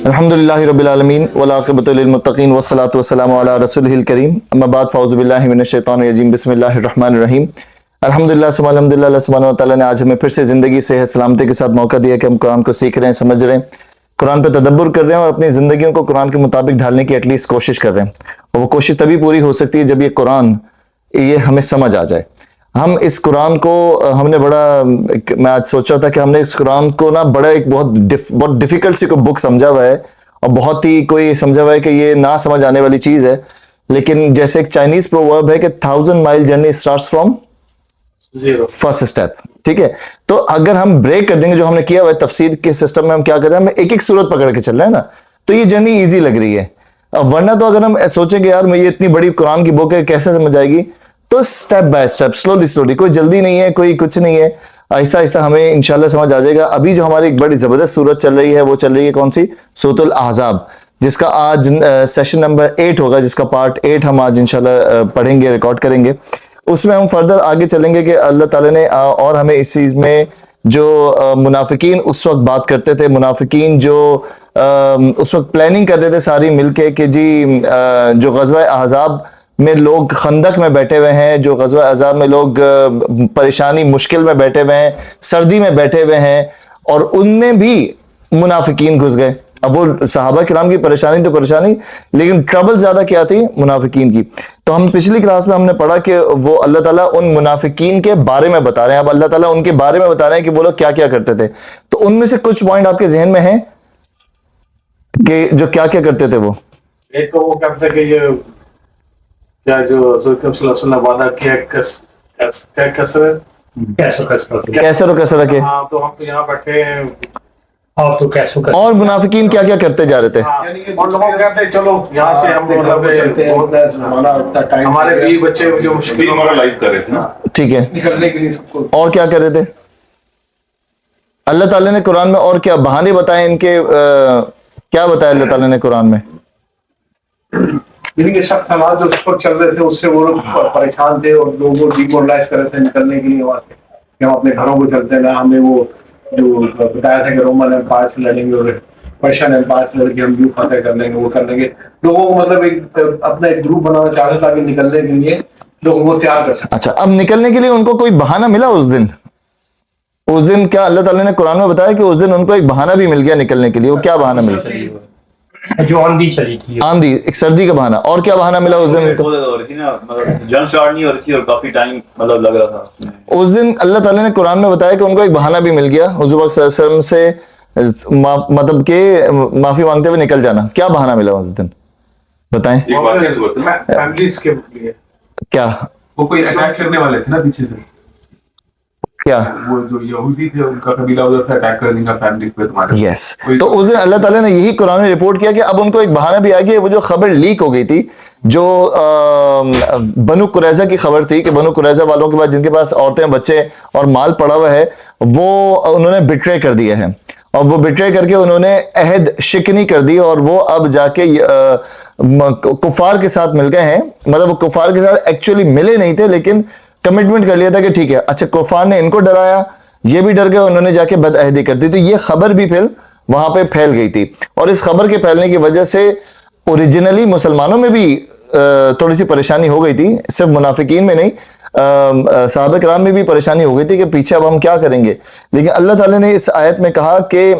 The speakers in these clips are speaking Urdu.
الحمدللہ رب العالمین والعاقبۃ للمتقین والصلاۃ والسلام علی رسولہ الکریم اما بعد فاعوذ باللہ من الشیطان الرجیم بسم اللہ الرحمن الرحیم الحمدللہ ثم الحمدللہ اللہ سبحانہ وتعالیٰ نے آج ہمیں پھر سے زندگی صحت سلامتی کے ساتھ موقع دیا کہ ہم قرآن کو سیکھ رہے ہیں سمجھ رہے ہیں قرآن پہ تدبر کر رہے ہیں اور اپنی زندگیوں کو قرآن کے مطابق ڈھالنے کی ایٹ لیسٹ کوشش کر رہے ہیں اور وہ کوشش تبھی پوری ہو سکتی ہے جب یہ قرآن یہ ہمیں سمجھ آ جائے. ہم اس قرآن کو ہم نے بڑا میں آج سوچا تھا کہ ہم نے اس قرآن کو نا بڑا ایک بہت ڈیفیکلٹ سی کوئی بک سمجھا ہوا ہے اور بہت ہی کوئی سمجھا ہوا ہے کہ یہ نہ سمجھ آنے والی چیز ہے. لیکن جیسے ایک چائنیز پروورب ہے کہ 1000 مائل journey starts from first step. ٹھیک ہے, تو اگر ہم بریک کر دیں گے جو ہم نے کیا ہوا ہے تفسیر کے سسٹم میں, ہم کیا کر رہے ہیں ہم ایک ایک صورت پکڑ کے چل رہے ہیں نا, تو یہ جرنی ایزی لگ رہی ہے. ورنہ تو اگر ہم سوچیں کہ یار میں یہ اتنی بڑی قرآن کی بک ہے کیسے سمجھ آئے گی, تو سٹیپ بائی سٹیپ سلولی کوئی جلدی نہیں ہے, کوئی کچھ نہیں ہے, آہستہ آہستہ ہمیں انشاءاللہ سمجھ آ جائے گا. ابھی جو ہماری ایک بڑی زبردست سورت چل رہی ہے وہ چل رہی ہے کون سی, سورۃ الاحزاب, جس کا آج سیشن نمبر 8 ہوگا, جس کا پارٹ 8 ہم آج انشاءاللہ پڑھیں گے, ریکارڈ کریں گے. اس میں ہم فردر آگے چلیں گے کہ اللہ تعالیٰ نے اور ہمیں اس چیز میں جو منافقین اس وقت بات کرتے تھے, منافقین جو اس وقت پلاننگ کر رہے تھے ساری مل کے کہ جی جو غزوہ احزاب میں لوگ خندق میں بیٹھے ہوئے ہیں, جو غزوہ احزاب میں لوگ پریشانی مشکل میں بیٹھے ہوئے ہیں, سردی میں بیٹھے ہوئے ہیں, اور ان میں بھی منافقین گھس گئے. اب وہ صحابہ کرام کی پریشانی تو پریشانی, لیکن ٹربل زیادہ کیا تھی منافقین کی. تو ہم پچھلی کلاس میں ہم نے پڑھا کہ وہ اللہ تعالیٰ ان منافقین کے بارے میں بتا رہے ہیں. اب اللہ تعالیٰ ان کے بارے میں بتا رہے ہیں کہ وہ لوگ کیا کیا کرتے تھے. تو ان میں سے کچھ پوائنٹ آپ کے ذہن میں ہیں کہ جو کیا کیا کرتے تھے. وہ ایک تو وہ کہتے کہ یہ کیا جو رسول صلی اللہ علیہ وسلم وعدہ کیا کیسر کے, ہاں تو ہم تو یہاں بیٹھے ہیں اور منافقین کیا کیا کرتے جا رہے تھے. اور لوگوں کو کہتے ہیں چلو یہاں سے ہم ہمارے بیوی بچے جو مشکل مورلائز کر رہے تھے نا, ٹھیک ہے, نکلنے کے لیے سب کو. اور کیا کر رہے تھے اللہ تعالیٰ نے قرآن میں, اور کیا بہانے بتائے ان کے, کیا بتایا اللہ تعالیٰ نے قرآن میں. یہ سب حالات جو اس پر چل رہے تھے اس سے وہ لوگ پریشان تھے اور لوگوں کو ڈیمورلائز کر رہے تھے نکلنے کے لیے وہاں سے, کہ ہم اپنے گھروں کو چلتے ہیں. ہمیں وہ جو بتایا تھا کہ رومن امپائر سے لڑیں گے اور پرشین امپائر سے لڑ کے ہم یوں فتح کر لیں گے, وہ کر لیں گے. لوگوں کو مطلب ایک اپنا ایک گروپ بنانا چاہتے تاکہ نکلنے کے لیے لوگوں کو تیار کر سکیں. اچھا, اب نکلنے کے لیے ان کو کوئی بہانہ ملا اس دن کیا اللہ تعالیٰ نے قرآن میں بتایا کہ اس دن ان کو ایک بہانہ بھی مل گیا نکلنے کے لیے. وہ کیا بہانہ ملا؟ جو آندھی چلی تھی, آندھی, ایک سردی کا بہانہ. اور کیا بہانہ ملا اس دن؟ جنگ سٹارٹ نہیں ہو رہی تھی اور کافی ٹائم مطلب لگ رہا تھا. اس دن اللہ تعالیٰ نے قرآن میں بتایا کہ ان کو ایک بہانہ بھی مل گیا حضور پاک صلی اللہ علیہ وسلم سے مطلب کہ معافی مانگتے ہوئے نکل جانا. کیا بہانہ ملا اس دن بتائیں. فیملیز کے لیے کیا وہ کوئی اٹیک کرنے والے تھے نا پیچھے سے, کیا وہ جو یہودی تھے ان کا قبیلہ ادھر سے اٹیک کرنے کا فیملی پہ تمہارے. یس, تو اس دن اللہ تعالیٰ نے یہی قرآن میں رپورٹ کیا کہ اب ان کو ایک بہانہ بھی آ گیا. وہ جو خبر لیک ہو گئی تھی, جو بنو قریظہ کی خبر تھی کہ بنو قریظہ والوں کے پاس جن کے پاس عورتیں بچے اور مال پڑا ہوا ہے, وہ انہوں نے بٹرے کر دیا ہے, اور وہ بٹرے کر کے انہوں نے عہد شکنی کر دی, اور وہ اب جا کے کفار کے ساتھ مل گئے ہیں. مطلب وہ کفار کے ساتھ ایکچولی ملے نہیں تھے, لیکن کمٹمنٹ کر لیا تھا کہ ٹھیک ہے. اچھا, کفار نے ان کو ڈرایا, یہ بھی ڈر گئے, انہوں نے جا کے بد عہدی کر دی. تو یہ خبر بھی پھر وہاں پہ پھیل گئی تھی, اور اس خبر کے پھیلنے کی وجہ سے اوریجنلی مسلمانوں میں بھی تھوڑی سی پریشانی ہو گئی تھی, صرف منافقین میں نہیں, صحابہ کرام میں بھی پریشانی ہو گئی تھی کہ پیچھے اب ہم کیا کریں گے. لیکن اللہ تعالیٰ نے اس آیت میں کہا کہ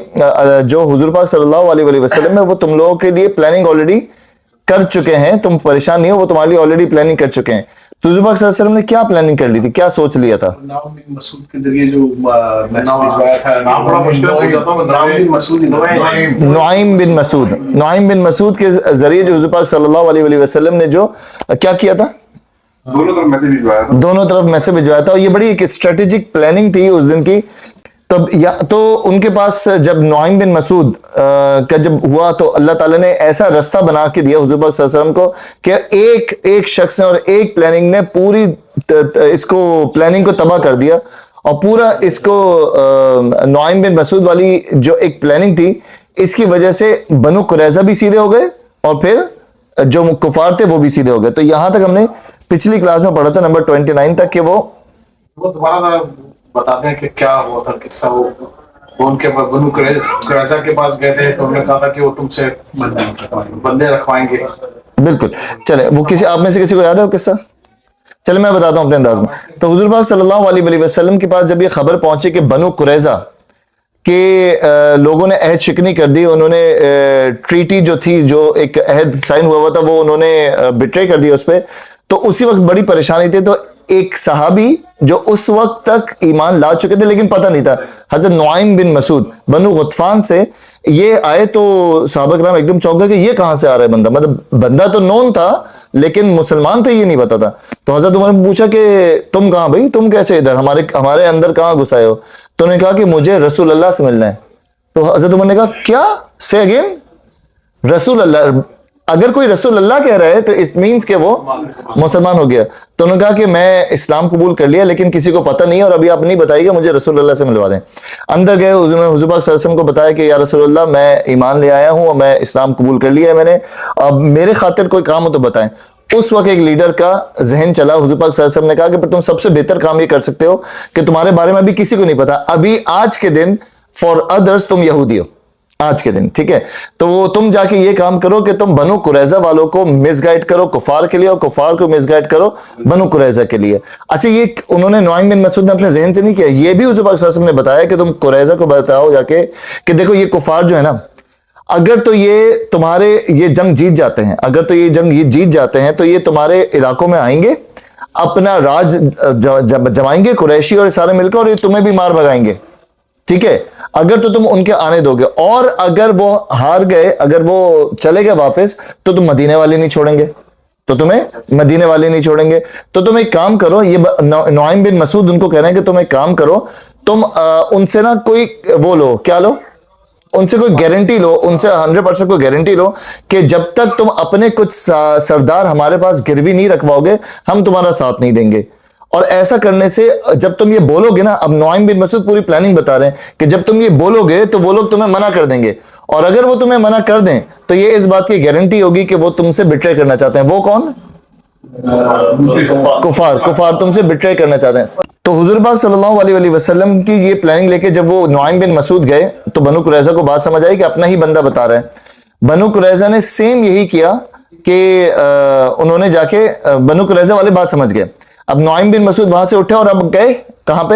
جو حضور پاک صلی اللہ علیہ وسلم ہے وہ تم لوگوں کے لیے پلاننگ آلریڈی کر چکے ہیں, تم پریشان نہیں ہو, وہ تمہارے لیے آلریڈی پلاننگ کر چکے ہیں. تو حضور پاک صلی اللہ علیہ وسلم نے کیا پلاننگ کر لی تھی, کیا سوچ لیا تھا؟ نعیم بن مسعود کے ذریعے جو نام نعیم بن مسعود کے ذریعے جو حضور پاک صلی اللہ علیہ وسلم نے جو کیا کیا تھا, دونوں طرف میسج بھجوایا تھا. اور یہ بڑی ایک اسٹریٹجک پلاننگ تھی اس دن کی. تو ان کے پاس جب نعیم بن مسعود کا جب ہوا تو اللہ تعالیٰ نے ایسا رستہ بنا کے دیا حضور پاک صلی اللہ علیہ وسلم کو کہ ایک شخص نے اور ایک پلاننگ نے پوری اس کو پلاننگ کو تباہ کر دیا. اور پورا اس کو نعیم بن مسعود والی جو ایک پلاننگ تھی, اس کی وجہ سے بنو قریظہ بھی سیدھے ہو گئے اور پھر جو کفار تھے وہ بھی سیدھے ہو گئے. تو یہاں تک ہم نے پچھلی کلاس میں پڑھا تھا نمبر 29 تک کہ وہ دوبارہ بتاتے ہیں کہ کیا ہوا تھا قصہ. وہ وہ ان کے بنو قریظہ کے پاس گئے تھے تو انہوں نے کہا تھا کہ وہ تم سے بندے رکھوائیں گے. بالکل. چلے وہ کسی آپ میں سے کسی کو یاد ہے وہ قصہ؟ چلے میں بتاتا ہوں اپنے انداز میں. تو حضور پاک صلی اللہ علیہ وسلم کے پاس جب یہ خبر پہنچی کہ بنو قریظہ کہ لوگوں نے عہد شکنی کر دی، انہوں نے ٹریٹی جو تھی، جو ایک عہد سائن ہوا تھا، وہ انہوں نے بٹرے کر دیا اس پہ، تو اسی وقت بڑی پریشانی تھی. تو ایک صحابی جو اس وقت تک ایمان لا چکے تھے لیکن پتہ نہیں تھا، حضرت نعیم بن مسعود بنو غطفان سے یہ آئے، تو صحابہ کرام ایک دم چونک گئے کہ یہ کہاں سے آ رہا ہے بندہ، مطلب بندہ تو نون تھا لیکن مسلمان تھے، یہ نہیں پتا تھا. تو حضرت عمر نے پوچھا کہ تم کہاں بھائی، تم کیسے ادھر ہمارے اندر کہاں گھسائے ہو؟ تو انہوں نے کہا کہ مجھے رسول اللہ سے ملنا ہے. تو حضرت عمر نے کہا کیا؟ سے اگین رسول اللہ. اگر کوئی رسول اللہ کہہ رہا ہے تو اٹ مینس کہ وہ مسلمان ہو گیا. تو انہوں نے کہا کہ میں اسلام قبول کر لیا لیکن کسی کو پتہ نہیں ہے اور ابھی آپ نہیں بتائیے گا، مجھے رسول اللہ سے ملوا دیں. اندر گئے، حضور پاک صلی اللہ علیہ وسلم کو بتایا کہ یا رسول اللہ میں ایمان لے آیا ہوں اور میں اسلام قبول کر لیا ہے میں نے، اب میرے خاطر کوئی کام ہو تو بتائیں. اس وقت ایک لیڈر کا ذہن چلا، حضور پاک صلی اللہ علیہ وسلم نے کہا کہ تم سب سے بہتر کام یہ کر سکتے ہو کہ تمہارے بارے میں ابھی کسی کو نہیں پتا، ابھی آج کے دن فار ادرس تم یہودی ہو آج کے دن، ٹھیک ہے؟ تو وہ تم جا کے یہ کام کرو کہ تم بنو قریظہ والوں کو مس گائڈ کرو کفار کے لیے اور کفار کو مس گائڈ کرو بنو قریظہ کے لیے. اچھا یہ انہوں نے نعیم بن مسعود نے اپنے ذہن سے نہیں کیا، یہ بھی حضور پاک صلی اللہ علیہ وسلم نے بتایا کہ تم قریظہ کو بتاؤ جا کے کہ دیکھو یہ کفار جو ہے نا، اگر تو یہ تمہارے یہ جنگ جیت جاتے ہیں، اگر تو یہ جنگ جیت جاتے ہیں تو یہ تمہارے علاقوں میں آئیں گے، اپنا راج جمائیں گے قریشی اور سارے مل کر، اور یہ تمہیں بھی مار بھگائیں گے، ٹھیک ہے؟ اگر تو تم ان کے آنے دو گے، اور اگر وہ ہار گئے، اگر وہ چلے گئے واپس، تو تم مدینے والے نہیں چھوڑیں گے، تو تمہیں مدینے والے نہیں چھوڑیں گے. تو تم ایک کام کرو، یہ نعیم بن مسعود ان کو کہہ رہے ہیں کہ تم ایک کام کرو، تم ان سے نا کوئی وہ لو، کیا لو؟ ان سے کوئی گارنٹی لو، ان سے 100% کوئی گارنٹی لو کہ جب تک تم اپنے کچھ سردار ہمارے پاس گروی نہیں رکھواؤ گے ہم تمہارا ساتھ نہیں دیں گے. اور ایسا کرنے سے جب تم یہ بولو گے نا، اب نعیم بن مسعود پوری پلاننگ بتا رہے ہیں کہ جب تم یہ بولو گے تو وہ لوگ تمہیں منع کر دیں گے، اور اگر وہ تمہیں منع کر دیں تو یہ اس بات کی گارنٹی ہوگی کہ وہ تم سے بٹرے کرنا چاہتے ہیں. وہ کون؟ کفار تم سے بٹرے کرنا چاہتے ہیں. تو حضور پاک صلی اللہ علیہ وسلم کی یہ پلاننگ لے کے جب وہ نعیم بن مسعود گئے تو بنو قریظہ کو بات سمجھ آئی کہ اپنا ہی بندہ بتا رہا ہے. بنو قریظہ نے سیم یہی کیا کہ انہوں نے جا کے بنو قریظہ والے بات سمجھ گئے. اب نعیم بن مسعود وہاں سے اٹھے اور اب گئے کہاں پہ؟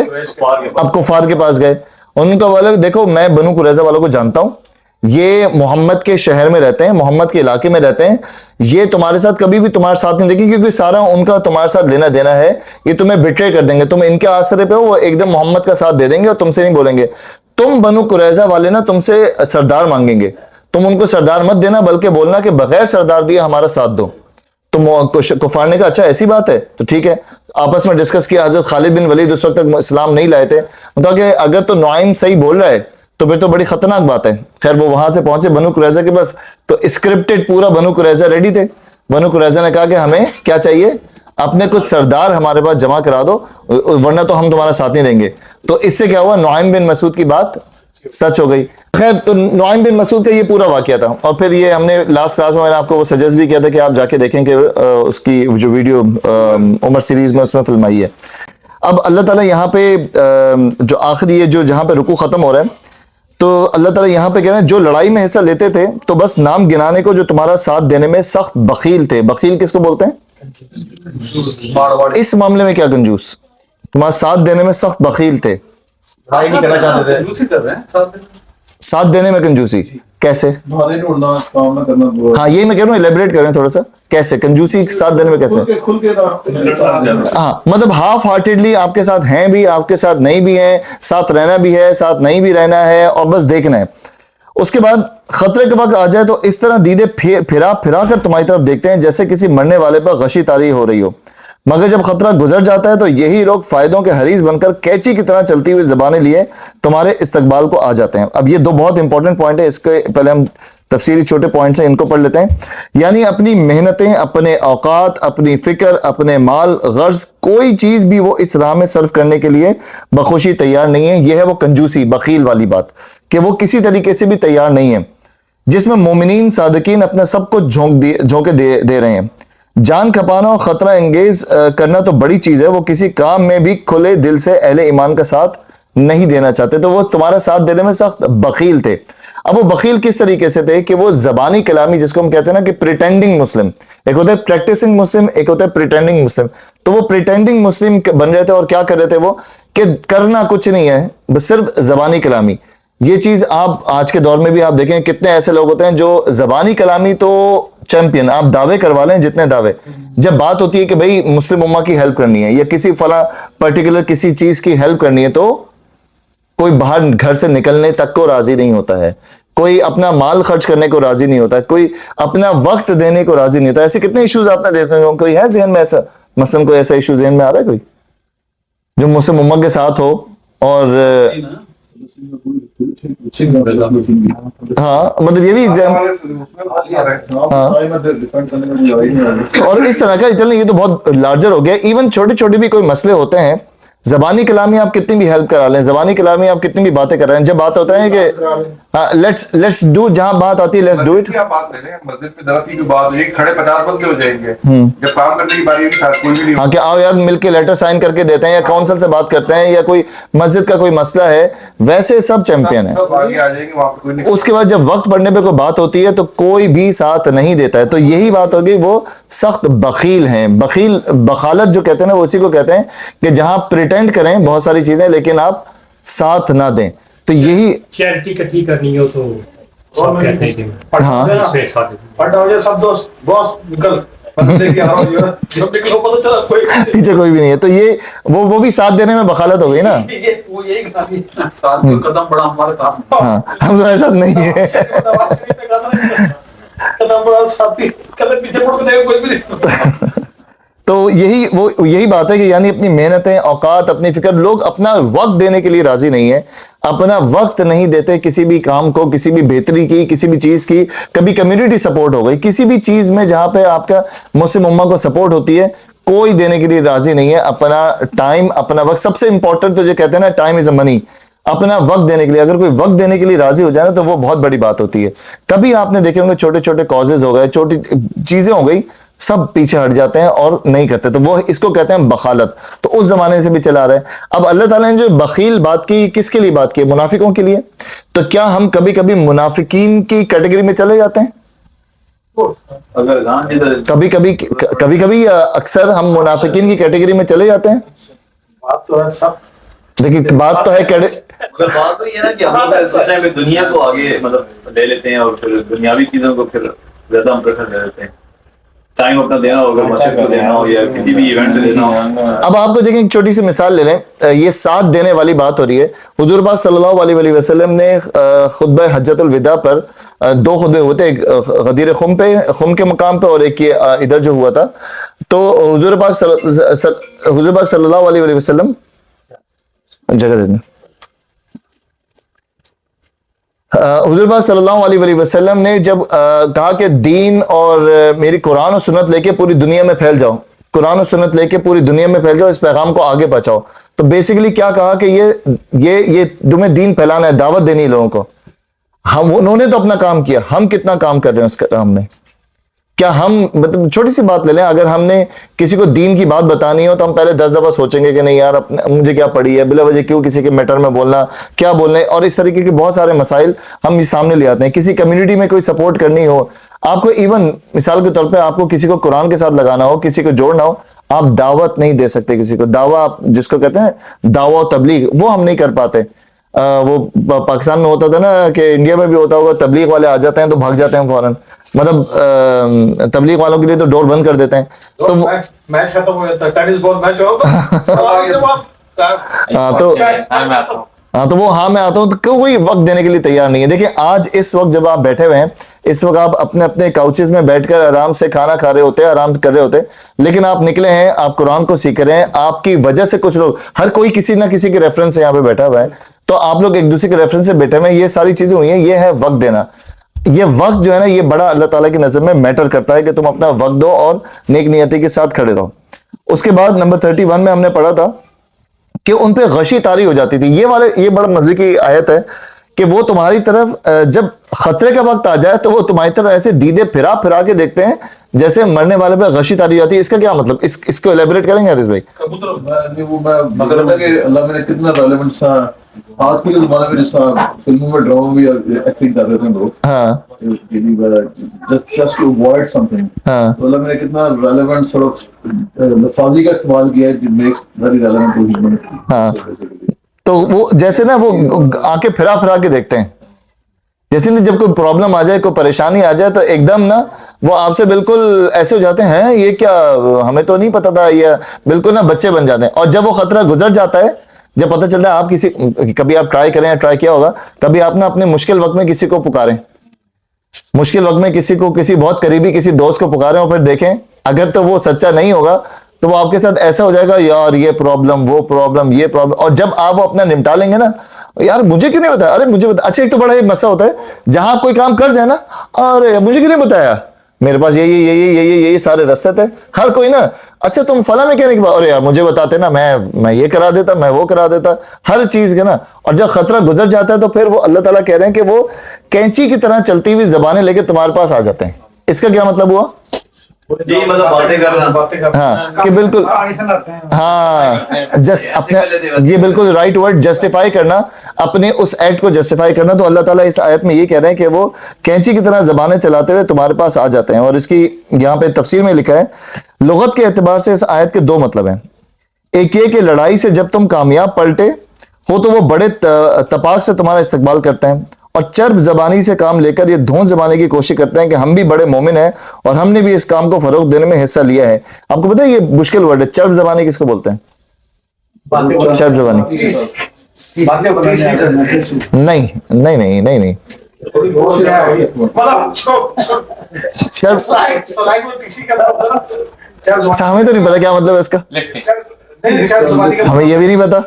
اب کفار کے پاس گئے. ان کا بولا دیکھو میں بنو قریظہ والوں کو جانتا ہوں، یہ محمد کے شہر میں رہتے ہیں، محمد کے علاقے میں رہتے ہیں، یہ تمہارے ساتھ کبھی بھی تمہارے ساتھ نہیں دیکھیں کیونکہ سارا ان کا تمہارے ساتھ لینا دینا ہے، یہ تمہیں بٹرے کر دیں گے، تم ان کے آسرے پہ ہو، وہ ایک دم محمد کا ساتھ دے دیں گے اور تم سے نہیں بولیں گے. تم بنو قریظہ والے نا تم سے سردار مانگیں گے، تم ان کو سردار مت دینا بلکہ بولنا کہ بغیر سردار دیے ہمارا ساتھ دو. تو کفار نے کہا اچھا ایسی بات ہے تو ٹھیک ہے. آپس میں ڈسکس کیا. حضرت خالد بن ولید اس وقت تک اسلام نہیں لائے تھے، مطلب کہ اگر تو نعیم صحیح بول رہا ہے تو پھر تو بڑی خطرناک بات ہے. خیر وہ وہاں سے پہنچے بنو قریظہ کے پاس، تو اسکرپٹڈ پورا بنو قریظہ ریڈی تھے. بنو قریظہ نے کہا کہ ہمیں کیا چاہیے؟ اپنے کچھ سردار ہمارے پاس جمع کرا دو ورنہ تو ہم تمہارا ساتھ نہیں دیں گے. تو اس سے کیا ہوا؟ نعیم بن مسعود کی بات سچ ہو گئی. خیر تو نعیم بن مسعود کا یہ پورا واقعہ تھا. اور پھر یہ ہم نے لاسٹ کلاس میں آپ کو وہ سجیسٹ بھی کیا تھا کہ آپ جا کے دیکھیں کہ اس کی جو ویڈیو عمر سیریز میں اس میں فلمائی ہے. اب اللہ تعالیٰ یہاں پہ جو آخری یہ جو جہاں پہ رکوع ختم ہو رہا ہے تو اللہ تعالیٰ یہاں پہ کہہ رہے ہیں جو لڑائی میں حصہ لیتے تھے تو بس نام گنانے کو جو تمہارا ساتھ دینے میں سخت بخیل تھے. بخیل کس کو بولتے ہیں؟ اس معاملے میں کیا کنجوس؟ تمہارا ساتھ دینے میں سخت بخیل تھے. ساتھ دینے میں کنجوسی کیسے؟ ہاں یہی میں کہہ رہا ہوں، ایلیبریٹ کر رہے ہیں تھوڑا سا. کیسے کنجوسی ساتھ دینے میں کیسے؟ ہاں مطلب ہاف ہارٹیڈلی آپ کے ساتھ ہیں بھی، آپ کے ساتھ نہیں بھی ہیں، ساتھ رہنا بھی ہے، ساتھ نہیں بھی رہنا ہے، اور بس دیکھنا ہے. اس کے بعد خطرے کے وقت آ جائے تو اس طرح دیدے پھرا کر تمہاری طرف دیکھتے ہیں جیسے کسی مرنے والے پر غشی طاری ہو رہی ہو، مگر جب خطرہ گزر جاتا ہے تو یہی لوگ فائدوں کے حریص بن کر کیچی کی طرح چلتی ہوئی زبانیں لیے تمہارے استقبال کو آ جاتے ہیں. اب یہ دو بہت امپورٹنٹ پوائنٹ ہے، اس کے پہلے ہم تفسیری چھوٹے پوائنٹس ہیں ان کو پڑھ لیتے ہیں. یعنی اپنی محنتیں، اپنے اوقات، اپنی فکر، اپنے مال، غرض، کوئی چیز بھی وہ اس راہ میں صرف کرنے کے لیے بخوشی تیار نہیں ہے. یہ ہے وہ کنجوسی بخیل والی بات کہ وہ کسی طریقے سے بھی تیار نہیں ہے، جس میں مومنین صادقین اپنا سب کچھ جھونکے دے رہے ہیں. جان کھپانا اور خطرہ انگیز کرنا تو بڑی چیز ہے، وہ کسی کام میں بھی کھلے دل سے اہل ایمان کا ساتھ نہیں دینا چاہتے، تو وہ تمہارا ساتھ دینے میں سخت بخیل تھے۔ اب وہ بخیل کس طریقے سے تھے کہ وہ زبانی کلامی، جس کو ہم کہتے ہیں نا کہ پریٹینڈنگ مسلم، ایک ہوتا ہے پریکٹسنگ مسلم، ایک ہوتا ہے پریٹینڈنگ مسلم، تو وہ پریٹینڈنگ مسلم بن رہے تھے، اور کیا کر رہے تھے وہ کہ کرنا کچھ نہیں ہے، بس صرف زبانی کلامی۔ یہ چیز آپ آج کے دور میں بھی آپ دیکھیں کتنے ایسے لوگ ہوتے ہیں جو زبانی کلامی تو چیمپئن، آپ دعوے کروا لیں جتنے دعوے، جب بات ہوتی ہے کہ بھئی مسلم امہ کی ہیلپ کرنی ہے یا کسی فلاں پرٹیکولر کسی چیز کی ہیلپ کرنی ہے، تو کوئی باہر گھر سے نکلنے تک کو راضی نہیں ہوتا ہے، کوئی اپنا مال خرچ کرنے کو راضی نہیں ہوتا ہے، کوئی اپنا وقت دینے کو راضی نہیں ہوتا ہے۔ ایسے کتنے ایشوز آپ نے دیکھے ہوں، کوئی ہے ذہن میں ایسا، مثلا کوئی ایسا ایشو ذہن میں آ رہا ہے کوئی جو مسلم امہ کے ساتھ ہو؟ اور ہاں مطلب یہ بھی اور اس طرح کا چلیں، یہ تو بہت لارجر ہو گیا۔ ایون چھوٹے چھوٹے بھی کوئی مسئلے ہوتے ہیں، زبانی کلامی آپ کتنی بھی ہیلپ کرا لیں، زبانی کلامی آپ کتنی بھی باتیں کر رہے ہیں، جب بات ہوتا ہے کہ لیٹس ڈو، جہاں بات آتی ہے لیٹس ڈو اٹ۔ کیا بات لے لیں، مسجد میں درخت کی بات ہے، کھڑے 50 بندے ہو جائیں گے، جب کام کرنے کی باری کوئی بھی نہیں، ہاں کہ آؤ یار مل کے لیٹر سائن کر کے دیتے ہیں، یا کونسل سے بات کرتے ہیں، یا کوئی مسجد کا کوئی مسئلہ ہے، ویسے سب چیمپئن ہیں۔ آگے آ جائیں گے، وہاں پہ کوئی نہیں۔ اس کے بعد جب وقت پڑنے پہ کوئی بات ہوتی ہے تو کوئی بھی ساتھ نہیں دیتا ہے، تو یہی بات ہوگی، وہ سخت بخیل ہیں۔ بخیل، بخالت جو کہتے ہیں نا، وہ اسی کو کہتے ہیں کہ جہاں پریٹینڈ کریں بہت ساری چیزیں لیکن آپ ساتھ نہ دیں، تو یہی چیریٹی اکٹھی کرنی ہو تو سب کہتے ہیں کہ ہاں اس میں ساتھ دیتے ہیں۔ پڑھا ہو جائے سب دوست باس نکل لے کے آ رہا ہوں جو ہے، سب نکلو، پتہ چلا کوئی پیچھے کوئی بھی نہیں ہے، تو یہ وہ بھی ساتھ دینے میں بخالت ہو گئی نا۔ وہ یہی کہانی ہے۔ ساتھ میں قدم بڑا ہمارا کام۔ ہاں ہم تو ایسا نہیں ہے۔ قدم بڑا ساتھی، قدم پیچھے مڑ کے دیکھو کوئی بھی نہیں۔ تو یہی بات ہے کہ یعنی اپنی محنتیں، اوقات، اپنی فکر، لوگ اپنا وقت دینے کے لیے راضی نہیں ہے، اپنا وقت نہیں دیتے کسی بھی کام کو، کسی بھی بہتری کی، کسی بھی چیز کی۔ کبھی کمیونٹی سپورٹ ہو گئی، کسی بھی چیز میں جہاں پہ آپ کا مسلم امہ کو سپورٹ ہوتی ہے، کوئی دینے کے لیے راضی نہیں ہے اپنا ٹائم، اپنا وقت۔ سب سے امپورٹنٹ تو جو کہتے ہیں نا، ٹائم از اے منی، اپنا وقت دینے کے لیے، اگر کوئی وقت دینے کے لیے راضی ہو جائے نا تو وہ بہت بڑی بات ہوتی ہے۔ کبھی آپ نے دیکھے ہوں گے چھوٹے چھوٹے کازز ہو گئے، چھوٹی چیزیں ہو گئی، سب پیچھے ہٹ جاتے ہیں اور نہیں کرتے، تو وہ اس کو کہتے ہیں بخالت۔ تو اس زمانے سے بھی چلا رہا ہے۔ اب اللہ تعالیٰ نے جو بخیل بات کی، کس کے لیے بات کی؟ منافقوں کے لیے۔ تو کیا ہم کبھی کبھی منافقین کی کیٹیگری میں چلے جاتے ہیں؟ کبھی کبھی اکثر ہم منافقین کی کیٹیگری میں چلے جاتے ہیں۔ بات تو ہے سب، دیکھیے بات تو ہے مگر بات تو یہ ہے نا کہ ہم اس ٹائم پہ دنیا کو آگے مطلب لے لیتے ہیں، اور پھر دنیاوی چیزوں کو پھر زیادہ ہم پریفر دے دیتے ہیں۔ ٹائم اپنا دینا ہوگا، مسجد کو دینا ہو یا کسی بھی ایونٹ میں دینا ہو۔ اب آپ کو دیکھیں ایک چھوٹی سی مثال لے لیں، یہ ساتھ دینے والی بات ہو رہی ہے۔ حضور پاک صلی اللہ علیہ وسلم نے خطبہ حجۃ الوداع پر دو خطبے ہوتے، ایک غدیر خم کے مقام پہ اور ایک یہ ادھر جو ہوا تھا۔ تو حضور پاک صلی اللہ علیہ وسلم جگہ دینا، حضور پاک صلی اللہ علیہ وسلم نے جب کہا کہ دین اور میری قرآن و سنت لے کے پوری دنیا میں پھیل جاؤ، قرآن و سنت لے کے پوری دنیا میں پھیل جاؤ، اس پیغام کو آگے پہنچاؤ، تو بیسیکلی کیا کہا کہ یہ تمہیں دین پھیلانا ہے، دعوت دینی لوگوں کو۔ انہوں نے تو اپنا کام کیا، ہم کتنا کام کر رہے ہیں اس کا کام میں؟ کیا ہم مطلب چھوٹی سی بات لے لیں، اگر ہم نے کسی کو دین کی بات بتانی ہو تو ہم پہلے 10 دفعہ سوچیں گے کہ نہیں یار مجھے کیا پڑی ہے، بلا وجہ کیوں کسی کے میٹر میں بولنا، کیا بولنا ہے، اور اس طریقے کے بہت سارے مسائل ہم یہ سامنے لے آتے ہیں۔ کسی کمیونٹی میں کوئی سپورٹ کرنی ہو آپ کو، ایون مثال کے طور پہ آپ کو کسی کو قرآن کے ساتھ لگانا ہو، کسی کو جوڑنا ہو، آپ دعوت نہیں دے سکتے کسی کو، دعویٰ جس کو کہتے ہیں دعویٰ و تبلیغ، وہ ہم نہیں کر پاتے۔ وہ پاکستان میں ہوتا تھا نا، کہ انڈیا میں بھی ہوتا ہوگا، تبلیغ والے آ جاتے ہیں تو بھاگ جاتے ہیں فوراً، مطلب تبلیغ والوں کے لیے تو ڈور بند کر دیتے ہیں۔ تو میچ ختم ہو جاتا ہے، ٹینس بال میچ ہو تو وہ ہاں میں آتا ہوں، تو کوئی وقت دینے کے لیے تیار نہیں ہے۔ دیکھیں آج اس وقت جب آپ بیٹھے ہوئے ہیں، اس وقت آپ اپنے اپنے کاؤچز میں بیٹھ کر آرام سے کھانا کھا رہے ہوتے ہیں، آرام کر رہے ہوتے ہیں، لیکن آپ نکلے ہیں، آپ قرآن کو سیکھ رہے ہیں، آپ کی وجہ سے کچھ لوگ، ہر کوئی کسی نہ کسی کے ریفرنس سے یہاں پہ بیٹھا ہوا ہے، تو آپ لوگ ایک دوسرے کے ریفرنس سے بیٹھے ہوئے ہیں، یہ ساری چیزیں ہوئی ہیں، یہ ہے وقت دینا۔ یہ وقت جو ہے نا، یہ بڑا اللہ تعالیٰ کی نظر میں میٹر کرتا ہے کہ تم اپنا وقت دو اور نیک نیتی کے ساتھ کھڑے رہو۔ اس کے بعد نمبر 31 میں ہم نے پڑھا تھا کہ ان پہ غشی طاری ہو جاتی تھی۔ یہ بڑا مزے کی آیت ہے کہ وہ تمہاری طرف جب خطرے کا وقت آ جائے تو وہ تمہاری طرف ایسے دیدے پھرا پھرا کے دیکھتے ہیں جیسے مرنے والے پہ غشی طاری ہو جاتی ہے۔ اس کا کیا مطلب، اس کو ایلیبریٹ کریں گے حارث بھائی؟ وہ میں مگر کہ اللہ میں نے کتنا ریلیونٹ سا آج کے زمانے میں جس طرح فلموں میں ڈراموں میں ایکٹنگ کر رہے تھے لوگ ہاں just to avoid something. ہاں تو اللہ نے کتنا ریلیونٹ sort of لفاظی کا استعمال کیا ہے that makes very relevant to human. ہاں تو وہ جیسے نا وہ آنکھیں پھرا پھرا کے دیکھتے ہیں، جیسے نا جب کوئی پرابلم آ جائے، کوئی پریشانی آ جائے تو ایک دم نا وہ آپ سے بالکل ایسے ہو جاتے ہیں، یہ کیا ہمیں تو نہیں پتا تھا، یہ بالکل نا بچے بن جاتے ہیں. اور جب وہ خطرہ گزر جاتا ہے، جب پتہ چلتا ہے آپ کسی کبھی آپ ٹرائی کریں، ٹرائی کیا ہوگا کبھی آپ نا اپنے مشکل وقت میں کسی کو پکاریں، مشکل وقت میں کسی کو، کسی بہت قریبی کسی دوست کو پکاریں اور پھر دیکھیں اگر تو وہ سچا نہیں ہوگا تو وہ آپ کے ساتھ ایسا ہو جائے گا، یار یہ پرابلم وہ پرابلم یہ پرابلم. اور جب آپ وہ اپنا نمٹا لیں گے نا، یار مجھے کیوں نہیں بتایا، ارے مجھے بتا. اچھا ایک تو بڑا ایک مسئلہ ہوتا ہے جہاں آپ کوئی کام کر جائے نا، ارے مجھے کیوں نہیں بتایا، میرے پاس یہ سارے راستے تھے، ہر کوئی نا اچھا تم فلاں میں کہنے کے بعد ارے یار مجھے بتاتے نا، میں یہ کرا دیتا، میں وہ کرا دیتا، ہر چیز کے نا. اور جب خطرہ گزر جاتا ہے تو پھر وہ اللہ تعالیٰ کہہ رہے ہیں کہ وہ کینچی کی طرح چلتی ہوئی زبانیں لے کے تمہارے پاس آ جاتے ہیں. اس کا کیا مطلب ہوا؟ جی مطلب باتیں کرنا، ہاں کہ بالکل ہاں جسٹ اپنے یہ بالکل رائٹ ورڈ جسٹیفائی کرنا، اپنے اس ایکٹ کو جسٹیفائی کرنا. تو اللہ تعالیٰ اس آیت میں یہ کہہ رہے ہیں کہ وہ کینچی کی طرح زبانیں چلاتے ہوئے تمہارے پاس آ جاتے ہیں. اور اس کی یہاں پہ تفسیر میں لکھا ہے لغت کے اعتبار سے اس آیت کے دو مطلب ہیں. ایک یہ کہ لڑائی سے جب تم کامیاب پلٹے ہو تو وہ بڑے تپاک سے تمہارا استقبال کرتے ہیں، اور چرب زبانی سے کام لے کر یہ دھون زبانے کی کوشش کرتے ہیں کہ ہم بھی بڑے مومن ہیں اور ہم نے بھی اس کام کو فروغ دینے میں حصہ لیا ہے. آپ کو پتہ ہے یہ مشکل ورڈ ہے، چرب زبانی کس کو بولتے ہیں؟ چرب زبانی نہیں نہیں نہیں نہیں نہیں ہمیں تو نہیں پتا کیا مطلب ہے اس کا، ہمیں یہ بھی نہیں پتا.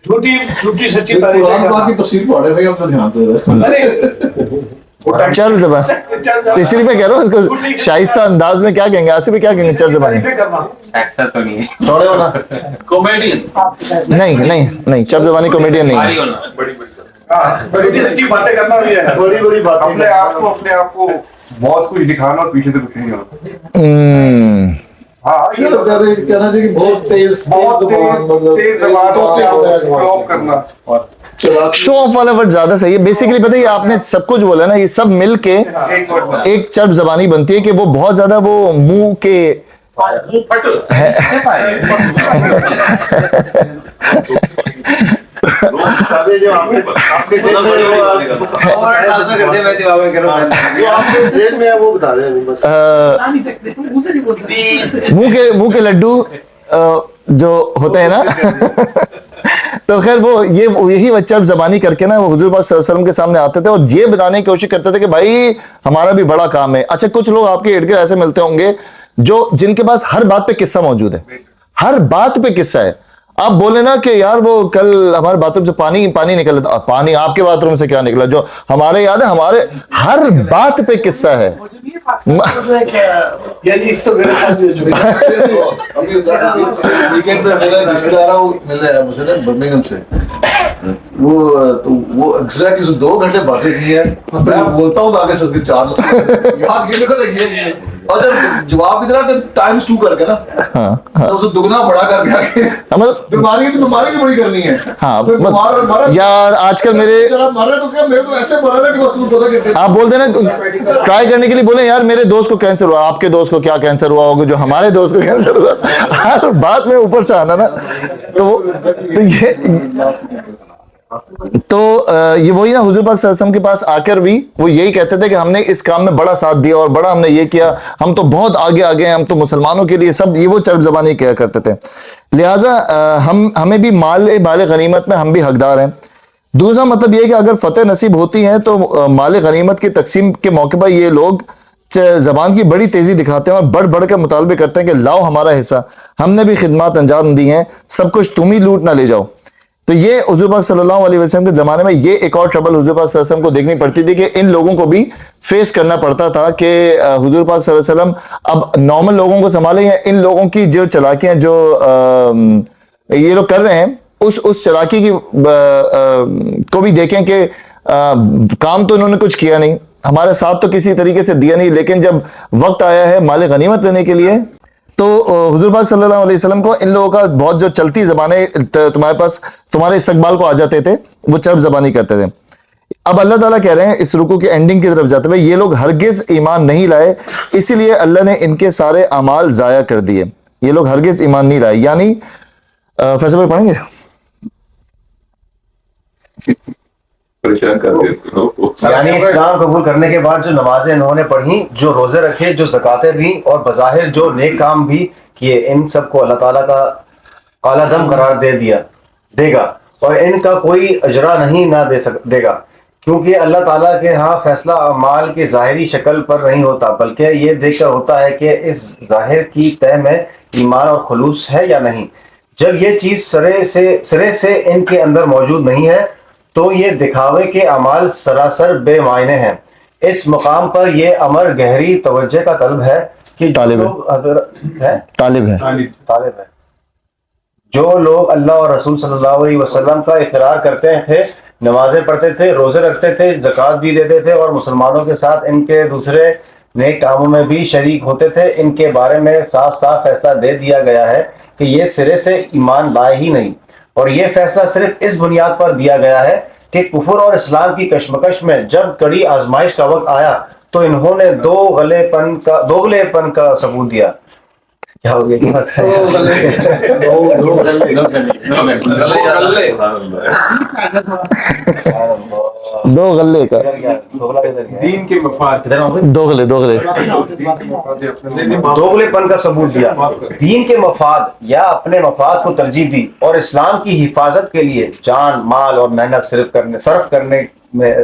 جھوٹی سچی قرآن پاک کی تفسیر پڑھے ہوئے اپنا دھیان سے چرب زبان، اسی لیے میں کہہ رہا ہوں اس کو شائستہ انداز میں کیا کہیں گے، آصف کیا کہیں گے چرب زبانی؟ نہیں نہیں نہیں چرب زبانی کامیڈین نہیں ہے. بڑی سچی باتیں کرنا بھی ہے، بڑی بڑی بات اپنے آپ کو بہت کچھ دکھانا اور پیچھے سے کچھ نہیں ہونا. ہاں یہ تو کہنا چاہیے کہ بہت تیز زبان کرنا. شو آف والا ورڈ زیادہ صحیح ہے. بیسیکلی پتہ ہے آپ نے سب کچھ بولا نا، یہ سب مل کے ایک چرب زبانی بنتی ہے کہ وہ بہت زیادہ وہ منہ کے منہ کے لڈو جو ہوتے ہیں نا تو خیر وہ یہی چرب زبانی کر کے نا وہ حضور پاک صلی اللہ علیہ وسلم کے سامنے آتے تھے اور یہ بتانے کی کوشش کرتے تھے کہ بھائی ہمارا بھی بڑا کام ہے. اچھا کچھ لوگ آپ کے ارد گرد ایسے ملتے ہوں گے جن کے پاس ہر بات پہ قصہ موجود ہے، ہر بات پہ قصہ ہے. آپ بولے نا کہ یار وہ کل ہمارے باتھ روم سے پانی نکل، پانی آپ کے باتھ روم سے کیا نکلا، جو ہمارے یاد ہے ہمارے ہر بات پہ قصہ ہے. ویکینڈ پہ میرا رشتہ دار مل رہا ہے مجھے برمنگھم سے، وہ ایگزیکٹلی 2 گھنٹے باتیں کی ہیں. میں بولتا ہوں آگے سے اس کے 4 یاد کی لگا لگی ہے، اور جب جواب اتنا کہ ٹائمز 2 کر کے نا اسے دگنا بڑا کر کے آگے بیماری تو بیماری بھی بڑی کرنی ہے. ہاں یار آج کل میرے آپ بولتے نا ٹرائی کرنے کے لیے بولے یار میرے دوست کو کینسر ہوا، آپ کے دوست کو کیا کینسر ہوا ہوگا جو ہمارے دوست کو کینسر ہوا، ہر بات میں اوپر سے آنا نا. تو یہ وہی نا حضور پاک صلی اللہ علیہ وسلم کے پاس آ کر بھی وہ یہی کہتے تھے کہ ہم نے اس کام میں بڑا ساتھ دیا اور بڑا ہم نے یہ کیا، ہم تو بہت آگے ہیں، ہم تو مسلمانوں کے لیے سب، یہ وہ چرب زبانی کیا کرتے تھے. لہٰذا ہمیں بھی مال غنیمت میں ہم بھی حقدار ہیں. دوسرا مطلب یہ کہ اگر فتح نصیب ہوتی ہے تو مال غنیمت کی تقسیم کے موقع پر یہ لوگ زبان کی بڑی تیزی دکھاتے ہیں اور بڑھ بڑھ کر مطالبے کرتے ہیں کہ لاؤ ہمارا حصہ، ہم نے بھی خدمات انجام دی ہیں، سب کچھ تم ہی لوٹ نہ لے جاؤ. تو یہ حضور پاک صلی اللہ علیہ وسلم کے زمانے میں یہ ایک اور ٹربل حضور پاک صلی اللہ علیہ وسلم کو دیکھنی پڑتی تھی کہ ان لوگوں کو بھی فیس کرنا پڑتا تھا کہ حضور پاک صلی اللہ علیہ وسلم اب نارمل لوگوں کو سنبھالیں یا ان لوگوں کی جو چالاکیاں جو یہ لوگ کر رہے ہیں اس چالاکی کی کو بھی دیکھیں کہ کام تو انہوں نے کچھ کیا نہیں، ہمارے ساتھ تو کسی طریقے سے دیا نہیں، لیکن جب وقت آیا ہے مال غنیمت لینے کے لیے تو حضور پاک صلی اللہ علیہ وسلم کو ان لوگوں کا بہت جو چلتی زبانیں تمہارے پاس تمہارے استقبال کو آ جاتے تھے وہ چرب زبانی کرتے تھے. اب اللہ تعالیٰ کہہ رہے ہیں اس رکوع کی اینڈنگ کی طرف جاتے ہوئے یہ لوگ ہرگز ایمان نہیں لائے اسی لیے اللہ نے ان کے سارے اعمال ضائع کر دیے. یہ لوگ ہرگز ایمان نہیں لائے یعنی فیصل بھائی پڑھیں گے؟ یعنی اسلام قبول کرنے کے بعد جو نمازیں انہوں نے پڑھی، جو روزے رکھے، جو زکاتیں دیں اور بظاہر جو نیک کام بھی کیے، ان سب کو اللہ تعالیٰ کا اعلیٰ دم قرار دے گا اور ان کا کوئی اجرا نہیں نہ دے گا، کیونکہ اللہ تعالیٰ کے ہاں فیصلہ اعمال کی ظاہری شکل پر نہیں ہوتا بلکہ یہ دیکھ کر ہوتا ہے کہ اس ظاہر کی تہ میں ایمان اور خلوص ہے یا نہیں. جب یہ چیز سرے سے ان کے اندر موجود نہیں ہے تو یہ دکھاوے کے اعمال سراسر بے معنی ہیں. اس مقام پر یہ امر گہری توجہ کا طلب ہے کہ طالب ہے جو لوگ اللہ اور رسول صلی اللہ علیہ وسلم کا اقرار کرتے تھے، نمازیں پڑھتے تھے، روزے رکھتے تھے، زکوٰۃ بھی دیتے تھے اور مسلمانوں کے ساتھ ان کے دوسرے نیک کاموں میں بھی شریک ہوتے تھے، ان کے بارے میں صاف صاف فیصلہ دے دیا گیا ہے کہ یہ سرے سے ایمان لائے ہی نہیں، اور یہ فیصلہ صرف اس بنیاد پر دیا گیا ہے کہ کفر اور اسلام کی کشمکش میں جب کڑی آزمائش کا وقت آیا تو انہوں نے دوغلے پن کا ثبوت دیا. کیا ہو گیا؟ دو غلے کا دین کے مفاد دوغلے پن کا ثبوت دیا، دین کے مفاد یا اپنے مفاد کو ترجیح دی اور اسلام کی حفاظت کے لیے جان، مال اور محنت صرف کرنے میں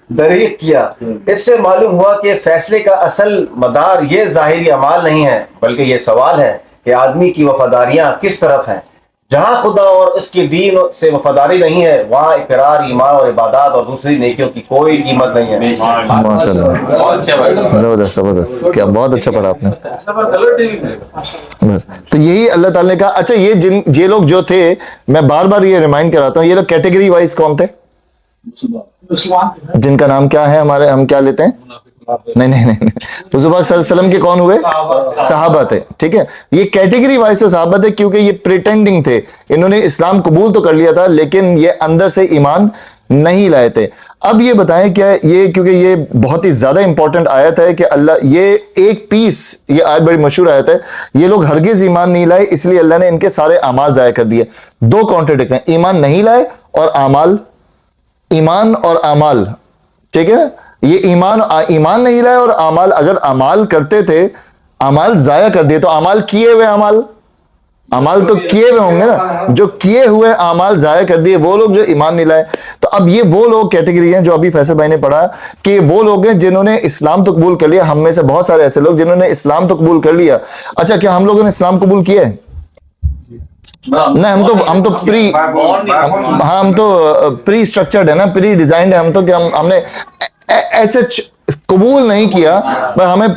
دریغ کیا. اس سے معلوم ہوا کہ فیصلے کا اصل مدار یہ ظاہری اعمال نہیں ہے بلکہ یہ سوال ہے کہ آدمی کی وفاداریاں کس طرف ہیں. جہاں خدا اور اس کے دین سے وفاداری نہیں ہے وہاں اقرار، ایمان اور عبادات اور دوسری نیکیوں کی کوئی قیمت نہیں ہے. ماشاء اللہ، زبردست کیا بہت اچھا پڑھا آپ نے. بس تو یہی اللہ تعالیٰ نے کہا. اچھا یہ لوگ جو تھے، میں بار بار یہ ریمائنڈ کراتا ہوں، یہ لوگ کیٹیگری وائز کون تھے؟ جن کا نام کیا ہے ہم کیا لیتے ہیں؟ نہیں حضور پاک صلی اللہ علیہ وسلم کے کون ہوئے؟ صحابہ تھے. ٹھیک ہے، یہ کیٹیگری وائز تو صحابہ تھے کیونکہ یہ پریٹینڈنگ تھے، انہوں نے اسلام قبول تو کر لیا تھا لیکن یہ اندر سے ایمان نہیں لائے تھے. اب یہ بتائیں کیا یہ، کیونکہ یہ بہت ہی زیادہ امپورٹنٹ آیت ہے کہ اللہ، یہ ایک پیس، یہ آیت بڑی مشہور آیت ہے، یہ لوگ ہرگز ایمان نہیں لائے اس لیے اللہ نے ان کے سارے اعمال ضائع کر دیے. دو کانٹرڈکٹ ہیں، ایمان نہیں لائے اور اعمال، ایمان اور اعمال. ٹھیک ہے نا، یہ ایمان نہیں لائے اور اعمال، اگر اعمال کرتے تھے، اعمال ضائع کر دیے تو اعمال کیے ہوئے اعمال تو کیے ہوئے ہوں گے نا، جو کیے ہوئے اعمال ضائع کر دیے وہ لوگ جو ایمان نہیں لائے. تو اب یہ وہ لوگ کیٹیگری ہیں جو ابھی فیصل بھائی نے پڑھا کہ وہ لوگ ہیں جنہوں نے اسلام تو قبول کر لیا. ہم میں سے بہت سارے ایسے لوگ جنہوں نے اسلام تو قبول کر لیا. اچھا کیا ہم لوگوں نے اسلام قبول کیا ہے؟ نہیں، ہم تو پری اسٹرکچرڈ ہے نا، پری ڈیزائنڈ ہے. ہم تو کہ ہم نے ایسے قبول نہیں کیا، ہمیں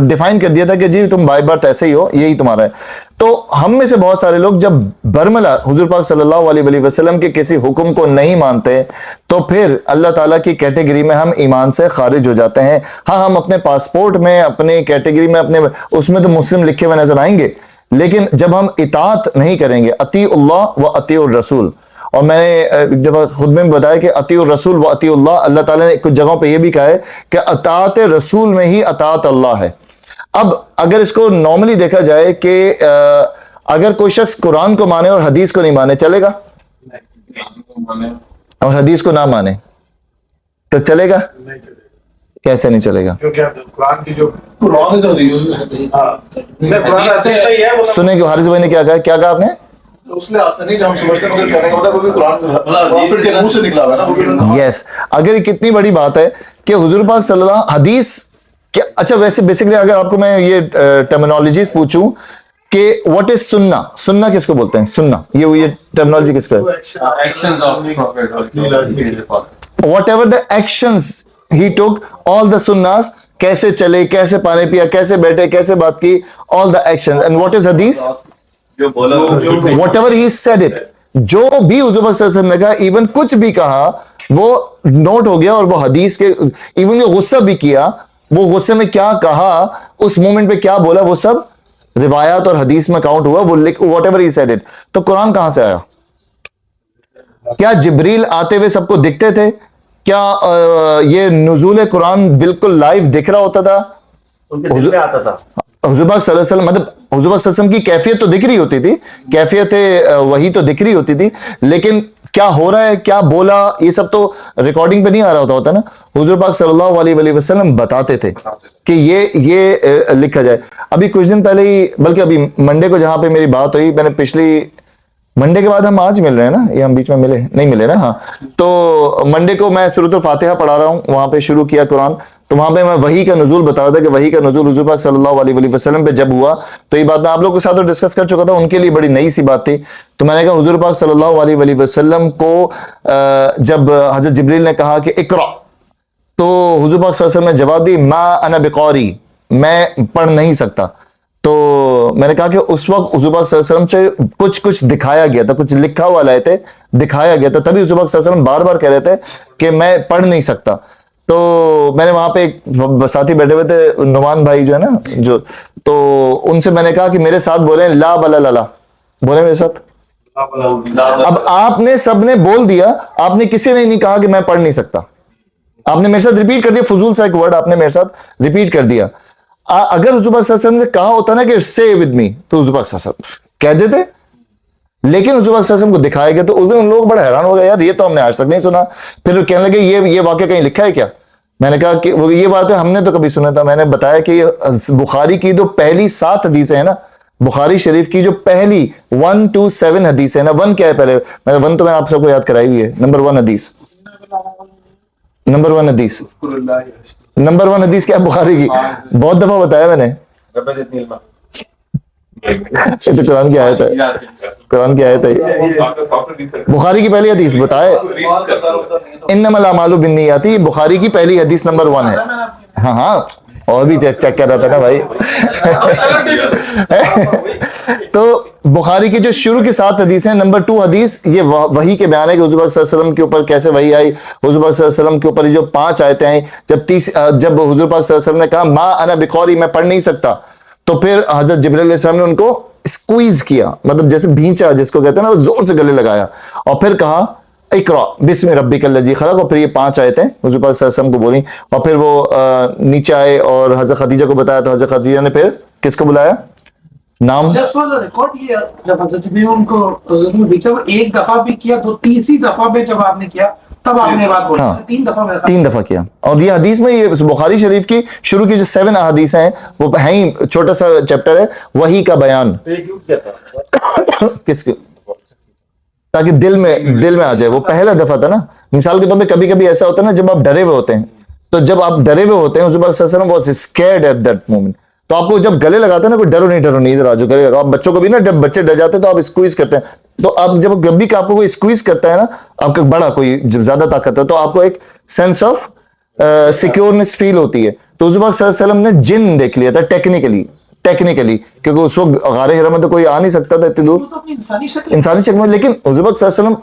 ڈیفائن کر دیا تھا کہ جی تم بائی برتھ ایسے ہی ہو، یہی تمہارا ہے. تو ہم میں سے بہت سارے لوگ جب برملا حضور پاک صلی اللہ علیہ وسلم کے کسی حکم کو نہیں مانتے تو پھر اللہ تعالیٰ کی کیٹیگری میں ہم ایمان سے خارج ہو جاتے ہیں. ہاں، ہم اپنے پاسپورٹ میں، اپنے کیٹیگری میں، اپنے اس میں تو مسلم لکھے ہوئے نظر آئیں گے، لیکن جب ہم اطاعت نہیں کریں گے، اطیع اللہ و اطیع الرسول. اور میں نے ایک دفعہ خطبے میں بتایا کہ اطیع الرسول و اطیع اللہ، اللہ تعالیٰ نے کچھ جگہوں پہ یہ بھی کہا ہے کہ اطاعت رسول میں ہی اطاعت اللہ ہے. اب اگر اس کو نارملی دیکھا جائے کہ اگر کوئی شخص قرآن کو مانے اور حدیث کو نہیں مانے، چلے گا؟ اور حدیث کو نہ مانے تو چلے گا؟ کیسے نہیں چلے گا؟ قرآن کی جو سنیں کہ حارث بھائی نے کیا کہا؟ کیا کہا آپ نے؟ یس، اگر یہ کتنی بڑی بات ہے کہ حضور پاک صلی اللہ حدیث کیا. اچھا ویسے بیسکلی اگر آپ کو میں یہ ٹرمینالوجیز پوچھوں کہ واٹ از سننا، سننا کس کو بولتے ہیں؟ سننا یہ ٹرمینالوجی کس کا ہے؟ واٹ ایور دا ایکشنز ہی ٹوک، آل دا سناس، کیسے چلے، کیسے پانی پیا، کیسے بیٹھے، کیسے بات کی، آل the actions. And what is حدیث؟ whatever he said it، جو بھی حضور پاک صلی اللہ علیہ وسلم نے کہا، ایون کچھ بھی کہا وہ نوٹ ہو گیا اور وہ حدیث کے، ایون غصہ بھی کیا وہ غصے میں کیا کہا, اس مومنٹ پہ کیا بولا, وہ سب روایات اور حدیث میں کاؤنٹ ہوا, وہ what ever he said it. تو قرآن کہاں سے آیا؟ کیا جبریل آتے ہوئے سب کو دکھتے تھے؟ کیا یہ نزول قرآن بالکل لائیو دکھ رہا ہوتا تھا؟ ان کے دل میں آتا تھا. حضور پاک صلی اللہ علیہ وسلم, مطلب حضور پاک صلی اللہ علیہ وسلم کی کیفیت تو دکھ رہی ہوتی تھی, کیفیت وہی تو دکھ رہی ہوتی تھی, لیکن کیا ہو رہا ہے, کیا بولا, یہ سب تو ریکارڈنگ پہ نہیں آ رہا ہوتا نا. حضور پاک صلی اللہ علیہ وسلم بتاتے تھے کہ یہ لکھا جائے. ابھی کچھ دن پہلے ہی, بلکہ ابھی منڈے کو جہاں پہ میری بات ہوئی, میں نے پچھلی منڈے کے بعد ہم آج مل رہے ہیں نا, یہ ہم بیچ میں نہیں ملے نا, ہاں. تو منڈے کو میں سورۃ الفاتحہ پڑھا رہا ہوں, وہاں پہ شروع کیا قرآن, تو وہاں پہ میں وحی کا نزول بتا رہا تھا کہ وحی کا نزول حضور پاک صلی اللہ علیہ وسلم پہ جب ہوا, تو یہ بات میں آپ لوگوں کے ساتھ ڈسکس کر چکا تھا, ان کے لیے بڑی نئی سی بات تھی. تو میں نے کہا حضور پاک صلی اللہ علیہ وسلم کو جب حضرت جبریل نے کہا کہ اقرا, تو حضور پاک صلی اللہ علیہ وسلم نے جواب دی ما انا بقاری, میں پڑھ نہیں سکتا. تو میں نے کہا کہ اس وقت حضور پاک صلی اللہ علیہ وسلم سے کچھ دکھایا گیا تھا, کچھ لکھا ہوا لائے تھے, دکھایا گیا تھا, تبھی حضور پاک صلی اللہ علیہ وسلم بار بار کہہ رہے تھے کہ میں پڑھ نہیں سکتا. تو میں نے وہاں پہ ایک ساتھی بیٹھے ہوئے تھے, نعمان بھائی جو ہے نا, جو, تو ان سے میں نے کہا کہ میرے ساتھ بولیں لا بلا لا, بولیں میرے ساتھ. اب آپ نے سب نے بول دیا, آپ نے کسی نے نہیں کہا کہ میں پڑھ نہیں سکتا, آپ نے میرے ساتھ ریپیٹ کر دیا, فضول سا ایک ورڈ آپ نے میرے ساتھ ریپیٹ کر دیا. اگر حضور پاک صلی اللہ علیہ وسلم نے کہا ہوتا نا کہ say with me, تو حضور پاک صلی اللہ علیہ وسلم کہہ دیتے, لیکن حضور پاک صلی اللہ علیہ وسلم کو دکھایا گیا, تو اس دن لوگ بڑا حیران ہو گئے, یار یہ تو ہم نے آج تک نہیں سنا. پھر کہنے لگے یہ واقعہ کہیں لکھا ہے کیا؟ میں نے کہا کہ یہ بات ہے ہم نے تو کبھی سنا تھا. میں نے بتایا کہ بخاری کی جو پہلی 7 حدیثیں ہیں نا, بخاری شریف کی جو پہلی 1 to 7 حدیث ہے نا, 1 کیا ہے پہلے, 1 تو میں آپ سب کو یاد کرائی ہوئی ہے, نمبر 1 حدیث, نمبر 1 حدیث, نمبر 1 حدیث کیا ہے بخاری کی؟ بہت دفعہ بتایا میں نے. یہ تو قرآن کی آیت ہے, قرآن کی آیت ہے. بخاری کی پہلی حدیث بتائے, انما الاعمال بالنیات, بخاری کی پہلی حدیث نمبر 1 ہے. ہاں ہاں, اور بھی چیک کر رہا تھا نا بھائی. تو بخاری کی جو شروع کی 7 حدیث ہیں, نمبر 2 حدیث یہ وحی کے بیان ہے کہ حضور پاک صلی اللہ علیہ وسلم کے اوپر کیسے وحی آئی, حضور پاک صلی اللہ علیہ وسلم کے اوپر جو 5 آیتیں آئیں, جب حضور پاک صلی اللہ علیہ وسلم نے کہا ما انا بقاری, میں پڑھ نہیں سکتا, تو پھر حضرت جبریل علیہ السلام نے ان کو اسکویز کیا, مطلب جیسے بھینچا جس کو کہتے ہیں نا, زور سے گلے لگایا, اور پھر کہا اقرا بسم ربک الذی خلق, اور پھر یہ 5 آیتیں حضور پاک صلی اللہ علیہ وسلم کو بولی, اور پھر وہ نیچے آئے اور حضرت خدیجہ کو بتایا, تو حضرت خدیجہ نے پھر کس کو بلایا, نام ریکارڈ کیا جب حضرت جبریل ان کو ایک دفعہ بھی کیا, تو تیسری دفعہ پہ جب آپ نے کیا تب آپ نے بات بولی, 3 دفعہ کیا. اور یہ حدیث میں, یہ بخاری شریف کی شروع کی جو 7 احادیث ہیں, وہ ہیں ہی چھوٹا سا چیپٹر ہے وحی کا بیان, کس کے, تاکہ دل میں آ جائے. وہ پہلا دفعہ تھا نا. مثال کے طور پہ کبھی کبھی ایسا ہوتا ہے نا, جب آپ ڈرے ہوئے ہوتے ہیں, تو جب آپ ڈرے ہوئے ہوتے ہیں, حضور صلی اللہ علیہ وسلم was scared at that moment, تو آپ کو جب گلے لگاتے ہیں نا, کوئی ڈرو نہیں ادھر آجو گلے لگاؤ. بچوں کو بھی نا, جب بچے ڈر جاتے ہیں تو آپ اسکویز کرتے ہیں, تو آپ جب بھی آپ کو کوئی اسکویز کرتا ہے نا, آپ کا بڑا کوئی جب زیادہ طاقت ہے, تو آپ کو ایک سینس آف سیکیورنس فیل ہوتی ہے. تو حضور صلی اللہ علیہ وسلم نے جن دیکھ لیا تھا ٹیکنیکلی, کیونکہ اس وقت غار حرا میں تو کوئی آ نہیں سکتا تھا اتنی دور انسانی شکل میں, لیکن حضور صلی اللہ علیہ وسلم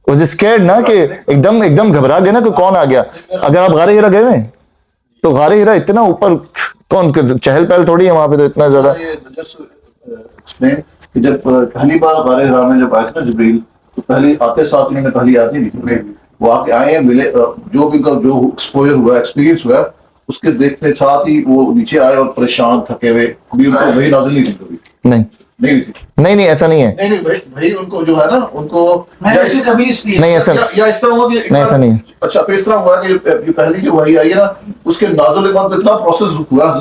was scared نا, کہ ایک دم گھبرا گئے نا کہ کون آ گیا. اگر آپ غار حرا گئے ہیں تو غار حرا اتنا اوپر, کون چہل پہل تھوڑی ہے وہاں پہ, تو اتنا زیادہ. جب پہلی بار غار حرا میں جب آئے تھے نا جبریل, تو پہلی آتے ساتھ انہوں نے پہلی آیت نہیں لکھی, وہ آ کے آئے ہیں, ملے, جو بھی ان کا جو ایکسپوجر ہوا, ایکسپیرینس ہوا, اس کے دیکھنے ساتھ ہی وہ نیچے آئے اور پریشان تھکے ہوئے, کبھی ان کو وہی نازل نہیں تھی کبھی, نہیں ایسا نہیں ہے. نہیں بھائی ان کو جو ہے نا, ان کو نہیں ایسا یا اس طرح ہوا کہ نہیں, ایسا نہیں. اچھا پھر اس طرح ہوا کہ پہلی جو وحی آئی ہے نا, اس کے نازل کے بعد اتنا پروسیس ہوا,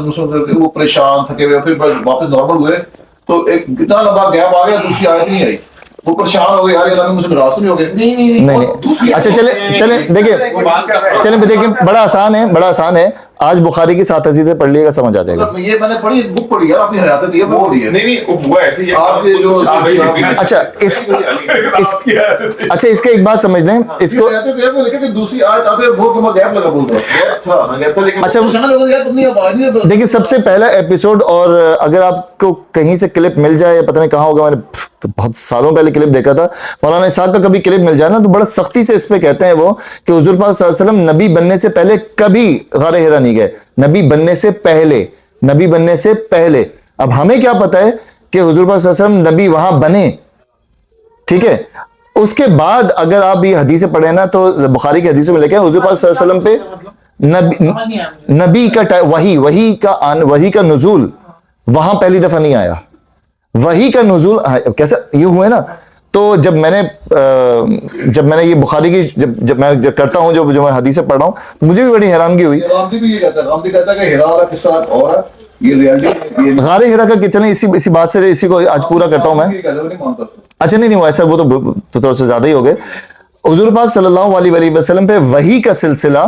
وہ پریشان تھکے ہوئے, پھر واپس نارمل ہوئے, تو ایک کتنا لمبا گیپ آ گیا, دوسری آیت نہیں آئی, وہ پریشان ہو گئے, یار اللہ نے مجھ سے ناراض نہیں ہو گئے. نہیں. اچھا چلیں دیکھیں, بڑا آسان ہے. آج بخاری کی 7 حدیثیں پڑھ لیے گا, سمجھ آ جائے گا. یہ میں نے پڑھی, بک پڑھی ہے, آپ نے حیات دیا پڑھی ہے. نہیں وہ ایسے ہی آپ یہ جو اچھا اس کا ایک بات سمجھ لیں, اس کو دوسری آیت آتے بہت گیپ لگا بولتا. اچھا دیکھیں, سب سے پہلا ایپیسوڈ, اور اگر آپ کو کہیں سے کلپ مل جائے, پتہ نہیں کہاں ہوگا, میں نے بہت سالوں پہلے کلپ دیکھا تھا, مولانا اسحاق کا کبھی کلپ مل جائے نا, تو بڑا سختی سے اس پہ کہتے ہیں وہ کہ حضور پاک صلی اللہ علیہ وسلم نبی بننے سے پہلے کبھی غار حرا نہیں نہیں گئے, نبی بننے سے پہلے, نبی بننے سے پہلے. اب ہمیں کیا پتا ہے کہ حضور پاک صلی اللہ علیہ وسلم نبی وہاں بنے, ٹھیک ہے. اس کے بعد اگر آپ یہ حدیثیں پڑھیں نا تو بخاری کی حدیث میں لکھا ہے حضور پاک صلی اللہ علیہ وسلم پہ نبی کا وحی کا نزول وہاں پہلی دفعہ نہیں آیا. وحی کا نزول کیسا یہ ہوئے نا, تو جب میں نے یہ بخاری کی جب میں کرتا ہوں جو میں حدیثیں پڑھ رہا ہوں مجھے بھی بڑی حیرانگی ہوئی. غامدی بھی یہ کہتا ہے کہ ہیرا والا قصہ اور یہ ریالٹی غار ہرا کا, چلیں اسی بات سے اسی کو آج پورا کرتا ہوں میں. اچھا نہیں وہ ایسا, وہ تو تھوڑا سے زیادہ ہی ہو گئے. حضور پاک صلی اللہ علیہ وسلم پہ وحی کا سلسلہ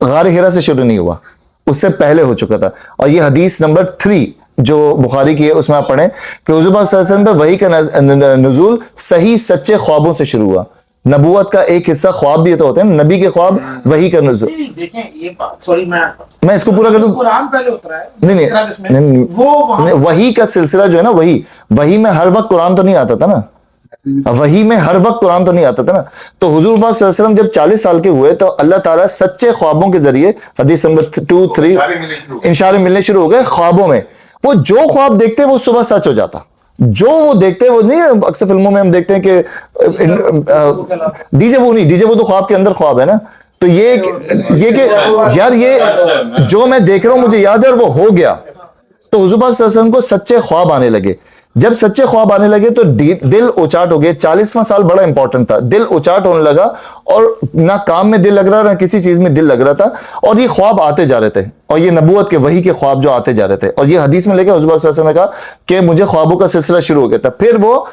غار ہرا سے شروع نہیں ہوا, اس سے پہلے ہو چکا تھا. اور یہ حدیث نمبر 3 جو بخاری کی ہے اس میں آپ پڑھیں کہ حضور پاک صلی اللہ علیہ وسلم پہ وحی کا نزول صحیح سچے خوابوں سے شروع ہوا. نبوت کا ایک حصہ خواب بھی تو ہوتے ہیں, نبی کے خواب وحی کا نزول. دیکھیں یہ سوری میں اس کو پورا کر دوں, قرآن پہلے اترا ہے. نہیں وہ وحی کا سلسلہ جو ہے نا, وحی میں ہر وقت قرآن تو نہیں آتا تھا نا, وحی میں ہر وقت قرآن تو نہیں آتا تھا نا. تو حضور پاک صلی اللہ علیہ وسلم جب 40 سال کے ہوئے تو اللہ تعالیٰ سچے خوابوں کے ذریعے, حدیث نمبر 2-3 اشارے ملنے شروع ہو گئے خوابوں میں. وہ جو خواب دیکھتے وہ صبح سچ ہو جاتا, جو وہ دیکھتے وہ نہیں. اکثر فلموں میں ہم دیکھتے ہیں کہ ڈی جے وہ تو خواب کے اندر خواب ہے نا. تو یہ کہ یار یہ جو میں دیکھ رہا ہوں مجھے یاد ہے اور وہ ہو گیا. تو حضور پاک صلی اللہ علیہ وسلم کو سچے خواب آنے لگے. جب سچے خواب آنے لگے تو دل اچاٹ ہو گئے. 40واں سال بڑا امپورٹنٹ تھا, دل اچاٹ ہونے لگا اور نہ کام میں دل لگ رہا نہ کسی چیز میں دل لگ رہا تھا. اور یہ خواب آتے جا رہے تھے, اور یہ نبوت کے وحی کے خواب جو آتے جا رہے تھے. اور یہ حدیث میں لے کے حضور پاک صلی اللہ علیہ وسلم نے کہا کہ مجھے خوابوں کا سلسلہ شروع ہو گیا تھا. پھر وہ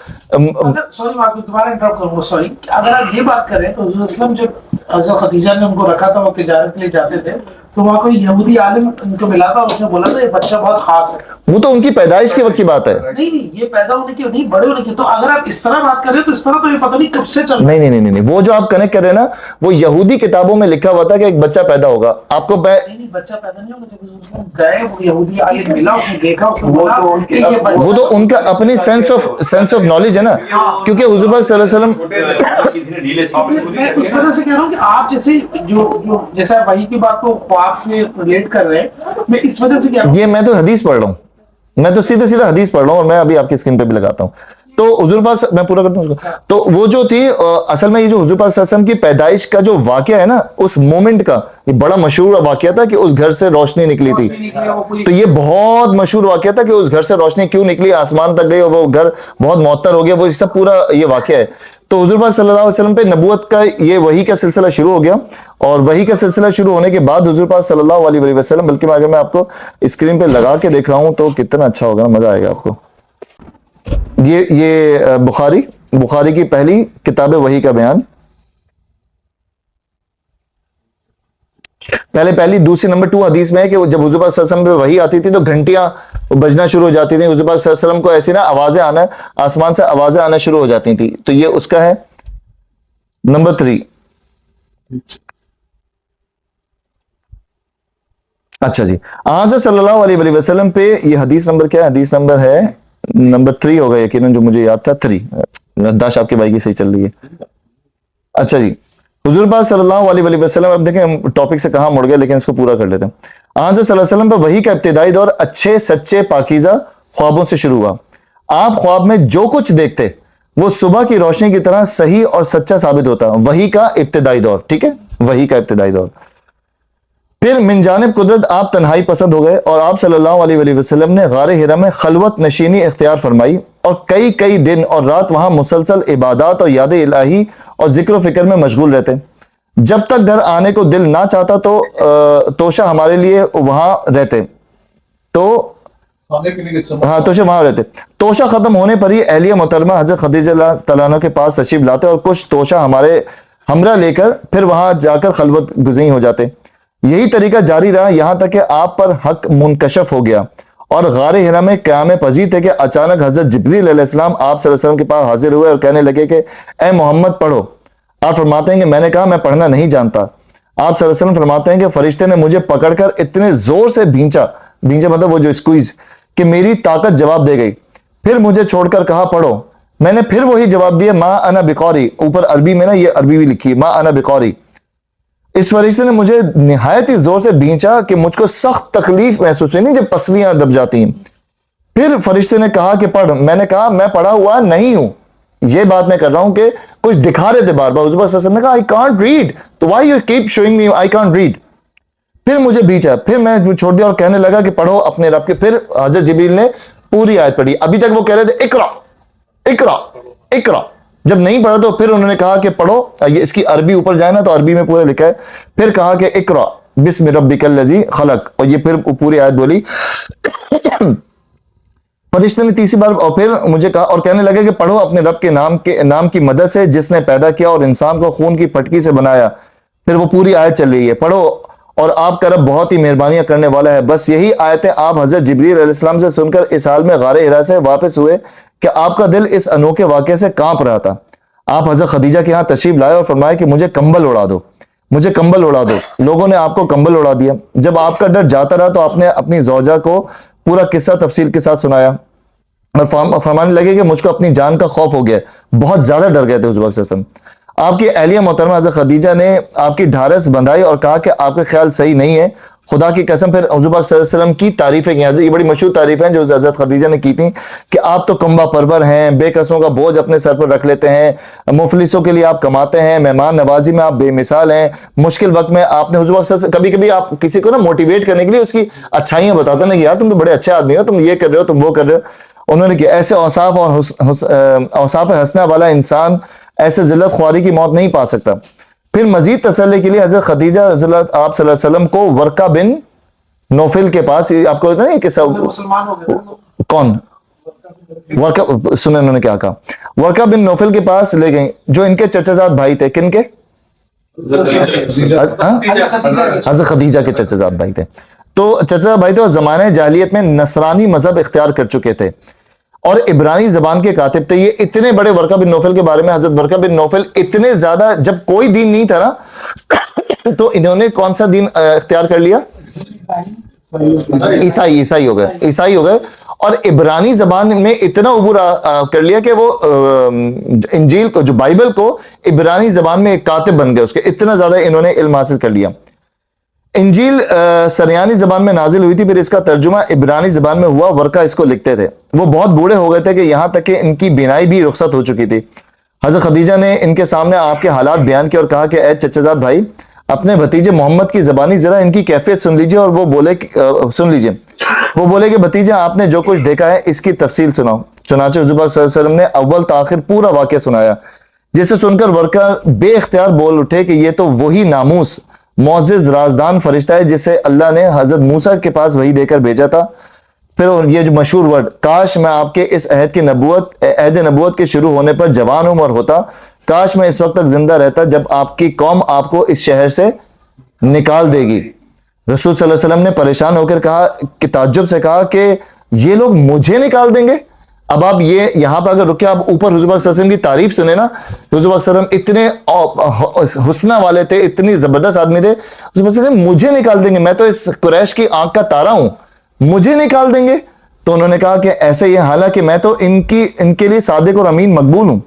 سوری اگر آپ یہ بات کریں تو حضور وسلم جب حضرت خدیجہ نے ان کو رکھا تھا, وہ تجارت کے لیے جاتے تھے, تو وہاں کوئی یہودی عالم ان کو ملا تھا, اس نے بولا تھا یہ بچہ بہت خاص ہے. وہ تو ان کی پیدائش کے وقت کی بات ہے. نہیں یہ پیدا ہونے کی نہیں, بڑے ہونے کی. تو اگر آپ اس طرح بات کریں تو اس طرح تو یہ پتہ نہیں کب سے چل رہا ہے. نہیں وہ جو آپ کنیکٹ کر رہے ہیں نا, وہ یہودی کتابوں میں لکھا ہوا تھا کہ ایک بچہ پیدا ہوگا. آپ کو نہیں بچہ پیدا نہیں ہوگا, گئے وہ یہودی عالم ملا, اس نے دیکھا, اس نے بولا کہ یہ بچہ, وہ تو ان کا اپنی سینس آف نالج ہے نا, کیونکہ حضور پاک صلی اللہ علیہ وسلم. میں اس وجہ سے کہہ رہا ہوں کہ آپ جیسا وحی کی بات کو خواب سے ریلیٹ کر رہے ہیں, میں اس وجہ سے کہہ رہا ہوں. یہ میں تو حدیث پڑھ رہا ہوں, میں تو سیدھا حدیث پڑھ رہا ہوں, اور میں ابھی آپ کی اسکرین پہ بھی لگاتا ہوں. تو حضور پاک, میں پورا کرتا ہوں اس کو. تو وہ جو تھی اصل میں یہ جو حضور پاک صلی اللہ علیہ وسلم کی پیدائش کا جو واقعہ ہے نا, اس مومنٹ کا یہ بڑا مشہور واقعہ تھا کہ اس گھر سے روشنی نکلی تھی. تو یہ بہت مشہور واقعہ تھا کہ اس گھر سے روشنی کیوں نکلی, آسمان تک گئی اور وہ گھر بہت معطر ہو گیا. وہ سب پورا یہ واقعہ ہے. تو حضور پاک صلی اللہ علیہ وسلم پہ نبوت کا یہ وحی کا سلسلہ شروع ہو گیا. اور وحی کا سلسلہ شروع ہونے کے بعد حضور پاک صلی اللہ علیہ وسلم, بلکہ اگر میں آپ کو اسکرین پہ لگا کے دیکھ رہا ہوں تو کتنا اچھا ہوگا, مزہ آئے گا آپ کو. یہ بخاری کی پہلی کتاب وحی کا بیان, پہلی دوسری نمبر 2 حدیث میں ہے کہ جب حضور پاک صلی اللہ علیہ وسلم پہ وحی آتی تھی تو گھنٹیاں بجنا شروع ہو جاتی تھیں. حضور پاک صلی اللہ علیہ وسلم کو ایسی نا آوازیں آنا, آسمان سے آوازیں آنا شروع ہو جاتی تھیں. تو یہ اس کا ہے نمبر 3. اچھا جی, حضرت صلی اللہ علیہ وسلم پہ یہ حدیث نمبر کیا ہے؟ حدیث نمبر ہے نمبر 3 ہوگا یقیناً, جو مجھے یاد تھا 3. داش آپ کے بھائی کی صحیح چل رہی ہے. اچھا جی, حضور پاک صلی اللہ علیہ وسلم, اب دیکھیں ہم ٹاپک سے کہاں مڑ گئے, لیکن اس کو پورا کر لیتے ہیں. حضرت صلی اللہ علیہ وسلم پہ وحی کا ابتدائی دور اچھے سچے پاکیزہ خوابوں سے شروع ہوا. آپ خواب میں جو کچھ دیکھتے وہ صبح کی روشنی کی طرح صحیح اور سچا ثابت ہوتا. وحی کا ابتدائی دور, ٹھیک ہے, وحی کا ابتدائی دور. پھر من جانب قدرت آپ تنہائی پسند ہو گئے اور آپ صلی اللہ علیہ وسلم نے غار حرا میں خلوت نشینی اختیار فرمائی اور کئی دن اور رات وہاں مسلسل عبادات اور یاد الہی اور ذکر و فکر میں مشغول رہتے. جب تک گھر آنے کو دل نہ چاہتا تو توشہ ہمارے لیے وہاں رہتے. توشہ وہاں رہتے. توشہ ختم ہونے پر ہی اہلیہ محترمہ حضرت خدیجہ اللہ تعالیٰ عنہ کے پاس تشریف لاتے اور کچھ توشہ ہمارے ہمراہ لے کر پھر وہاں جا کر خلوت گزین ہو جاتے. یہی طریقہ جاری رہا یہاں تک کہ آپ پر حق منکشف ہو گیا اور غار حرا میں قیام پذیر تھے کہ اچانک حضرت جبریل علیہ السلام آپ صلی اللہ علیہ وسلم کے پاس حاضر ہوئے اور کہنے لگے کہ اے محمد پڑھو. آپ فرماتے ہیں کہ میں نے کہا میں پڑھنا نہیں جانتا. آپ صلی اللہ علیہ وسلم فرماتے ہیں کہ فرشتے نے مجھے پکڑ کر اتنے زور سے بھینچا مطلب وہ جو اسکویز, کہ میری طاقت جواب دے گئی. پھر مجھے چھوڑ کر کہا پڑھو. میں نے پھر وہی جواب دیا ما انا بقاری. اوپر عربی میں نا یہ عربی بھی لکھی ما انا بقاری. اس فرشتے نے مجھے نہایت ہی زور سے بھینچا کہ مجھ کو سخت تکلیف محسوس ہوئی، نہیں جب پسلیاں دب جاتی ہیں. پھر فرشتے نے کہا کہ پڑھ. میں نے کہا میں پڑھا ہوا نہیں ہوں، یہ بات میں کر رہا ہوں کہ کچھ دکھا رہے تھے بار بار. حضور صلی اللہ علیہ وسلم نے کہا I can't read، تو why you keep showing me I can't read. پھر مجھے بھیجا، پھر میں چھوڑ دیا اور کہنے لگا کہ پڑھو اپنے رب کے. پھر حضرت جبریل نے پوری آیت پڑھی. ابھی تک وہ کہہ رہے تھے اقرا اقرا اقرا، جب نہیں پڑھا تو پھر انہوں نے کہا کہ پڑھو. یہ اس کی عربی اوپر جائے نا تو عربی میں پورا لکھا ہے. پھر کہا کہ اقرا بسم ربک الذی خلق، اور یہ پھر پوری آیت بولی. فرشتے نے تیسری بار اور پھر مجھے کہا اور کہنے لگے کہ پڑھو اپنے رب کے نام کی مدد سے جس نے پیدا کیا اور انسان کو خون کی پھٹکی سے بنایا. پھر وہ پوری آیت چل رہی ہے. پڑھو اور آپ کا رب بہت ہی مہربانیاں کرنے والا ہے. بس یہی آیتیں آپ حضرت جبریل علیہ السلام سے سن کر اس حال میں غار حرا سے واپس ہوئے کہ آپ کا دل اس انوکھے واقعے سے کانپ رہا تھا. آپ حضرت خدیجہ کے ہاں تشریف لائے اور فرمائے کہ مجھے کمبل اڑا دو، مجھے کمبل اڑا دو. لوگوں نے آپ کو کمبل اڑا دیا. جب آپ کا ڈر جاتا رہا تو آپ نے اپنی زوجہ کو پورا قصہ تفصیل کے ساتھ سنایا اور فرمانے لگے کہ مجھ کو اپنی جان کا خوف ہو گیا، بہت زیادہ ڈر گئے تھے حضور صلی اللہ علیہ وسلم. آپ کی اہلیہ محترمہ حضرت خدیجہ نے آپ کی ڈھارس بندھائی اور کہا کہ آپ کا خیال صحیح نہیں ہے، خدا کی قسم. پھر حضور پاک صلی اللہ علیہ وسلم کی تعریفیں کی. یہ بڑی مشہور تعریفیں جو حضرت خدیجہ نے کی تھیں کہ آپ تو کمبا پرور ہیں، بے قصوں کا بوجھ اپنے سر پر رکھ لیتے ہیں، مفلسوں کے لیے آپ کماتے ہیں، مہمان نوازی میں آپ بے مثال ہیں، مشکل وقت میں آپ نے حضور پاک صلی اللہ علیہ وسلم کبھی کبھی آپ کسی کو نا موٹیویٹ کرنے کے لیے اس کی اچھائیاں بتاتے ہیں کہ یار تم تو بڑے اچھے آدمی ہو، تم یہ کر رہے ہو، تم وہ کر رہے ہو. انہوں نے کیا ایسے اوصاف اور اوصاف حسنہ والا انسان ایسے ذلت خواری کی موت نہیں پا سکتا. پھر مزید تسلی کے لیے حضرت خدیجہ آپ صلی اللہ علیہ وسلم کو ورقہ بن نوفل کے پاس، آپ کو نہیں کہ مسلمان ہو گئے کون ورقہ، سنیں انہوں نے کیا کہا، ورقہ بن نوفل کے پاس لے گئیں جو ان کے چچا زاد بھائی تھے. کن کے؟ حضرت خدیجہ کے چچا زاد بھائی تھے. تو چچا بھائی تھے اور زمانہ جاہلیت میں نصرانی مذہب اختیار کر چکے تھے اور عبرانی زبان کے کاتب تھے. یہ اتنے بڑے ورقہ بن نوفل کے بارے میں، حضرت ورقہ بن نوفل اتنے زیادہ، جب کوئی دین نہیں تھا نا تو انہوں نے کون سا دین اختیار کر لیا؟ عیسائی ہو گئے اور عبرانی زبان میں اتنا عبور کر لیا کہ وہ انجیل کو، جو بائبل کو عبرانی زبان میں ایک کاتب بن گئے. اس کے اتنا زیادہ انہوں نے علم حاصل کر لیا. انجیل سریانی زبان میں نازل ہوئی تھی، پھر اس کا ترجمہ عبرانی زبان میں ہوا. ورقہ اس کو لکھتے تھے. وہ بہت بوڑھے ہو گئے تھے کہ یہاں تک کہ ان کی بینائی بھی رخصت ہو چکی تھی. حضرت خدیجہ نے ان کے سامنے آپ کے حالات بیان کیے اور کہا کہ اے چچا زاد بھائی، اپنے بھتیجے محمد کی زبانی ذرا ان کی کیفیت سن لیجئے. اور وہ بولے کہ بھتیجا آپ نے جو کچھ دیکھا ہے اس کی تفصیل سناؤ. چنانچہ حضور پاک صلی اللہ علیہ وسلم نے اول تاخیر پورا واقعہ سنایا، جسے سن کر ورقہ بے اختیار بول اٹھے کہ یہ تو وہی ناموس معزز رازدان فرشتہ ہے جسے اللہ نے حضرت موسیٰ کے پاس وحی دے کر بھیجا تھا. پھر یہ جو مشہور ورڈ، کاش میں آپ کے اس عہد نبوت کے شروع ہونے پر جوان عمر ہوتا، کاش میں اس وقت تک زندہ رہتا جب آپ کی قوم آپ کو اس شہر سے نکال دے گی. رسول صلی اللہ علیہ وسلم نے پریشان ہو کر کہا کہ تعجب سے کہا کہ یہ لوگ مجھے نکال دیں گے. اب آپ یہاں پہ اگر رکے، آپ اوپر حضور پاک صلی اللہ علیہ وسلم کی تعریف سنیں نا. حضور پاک صلی اللہ علیہ وسلم اتنے حسنہ والے تھے، اتنی زبردست آدمی تھے. حضور پاک صلی اللہ علیہ وسلم مجھے نکال دیں گے، میں تو اس قریش کی آنکھ کا تارا ہوں، مجھے نکال دیں گے. تو انہوں نے کہا کہ ایسے ہی، حالانکہ میں تو ان کے لیے صادق اور امین مقبول ہوں.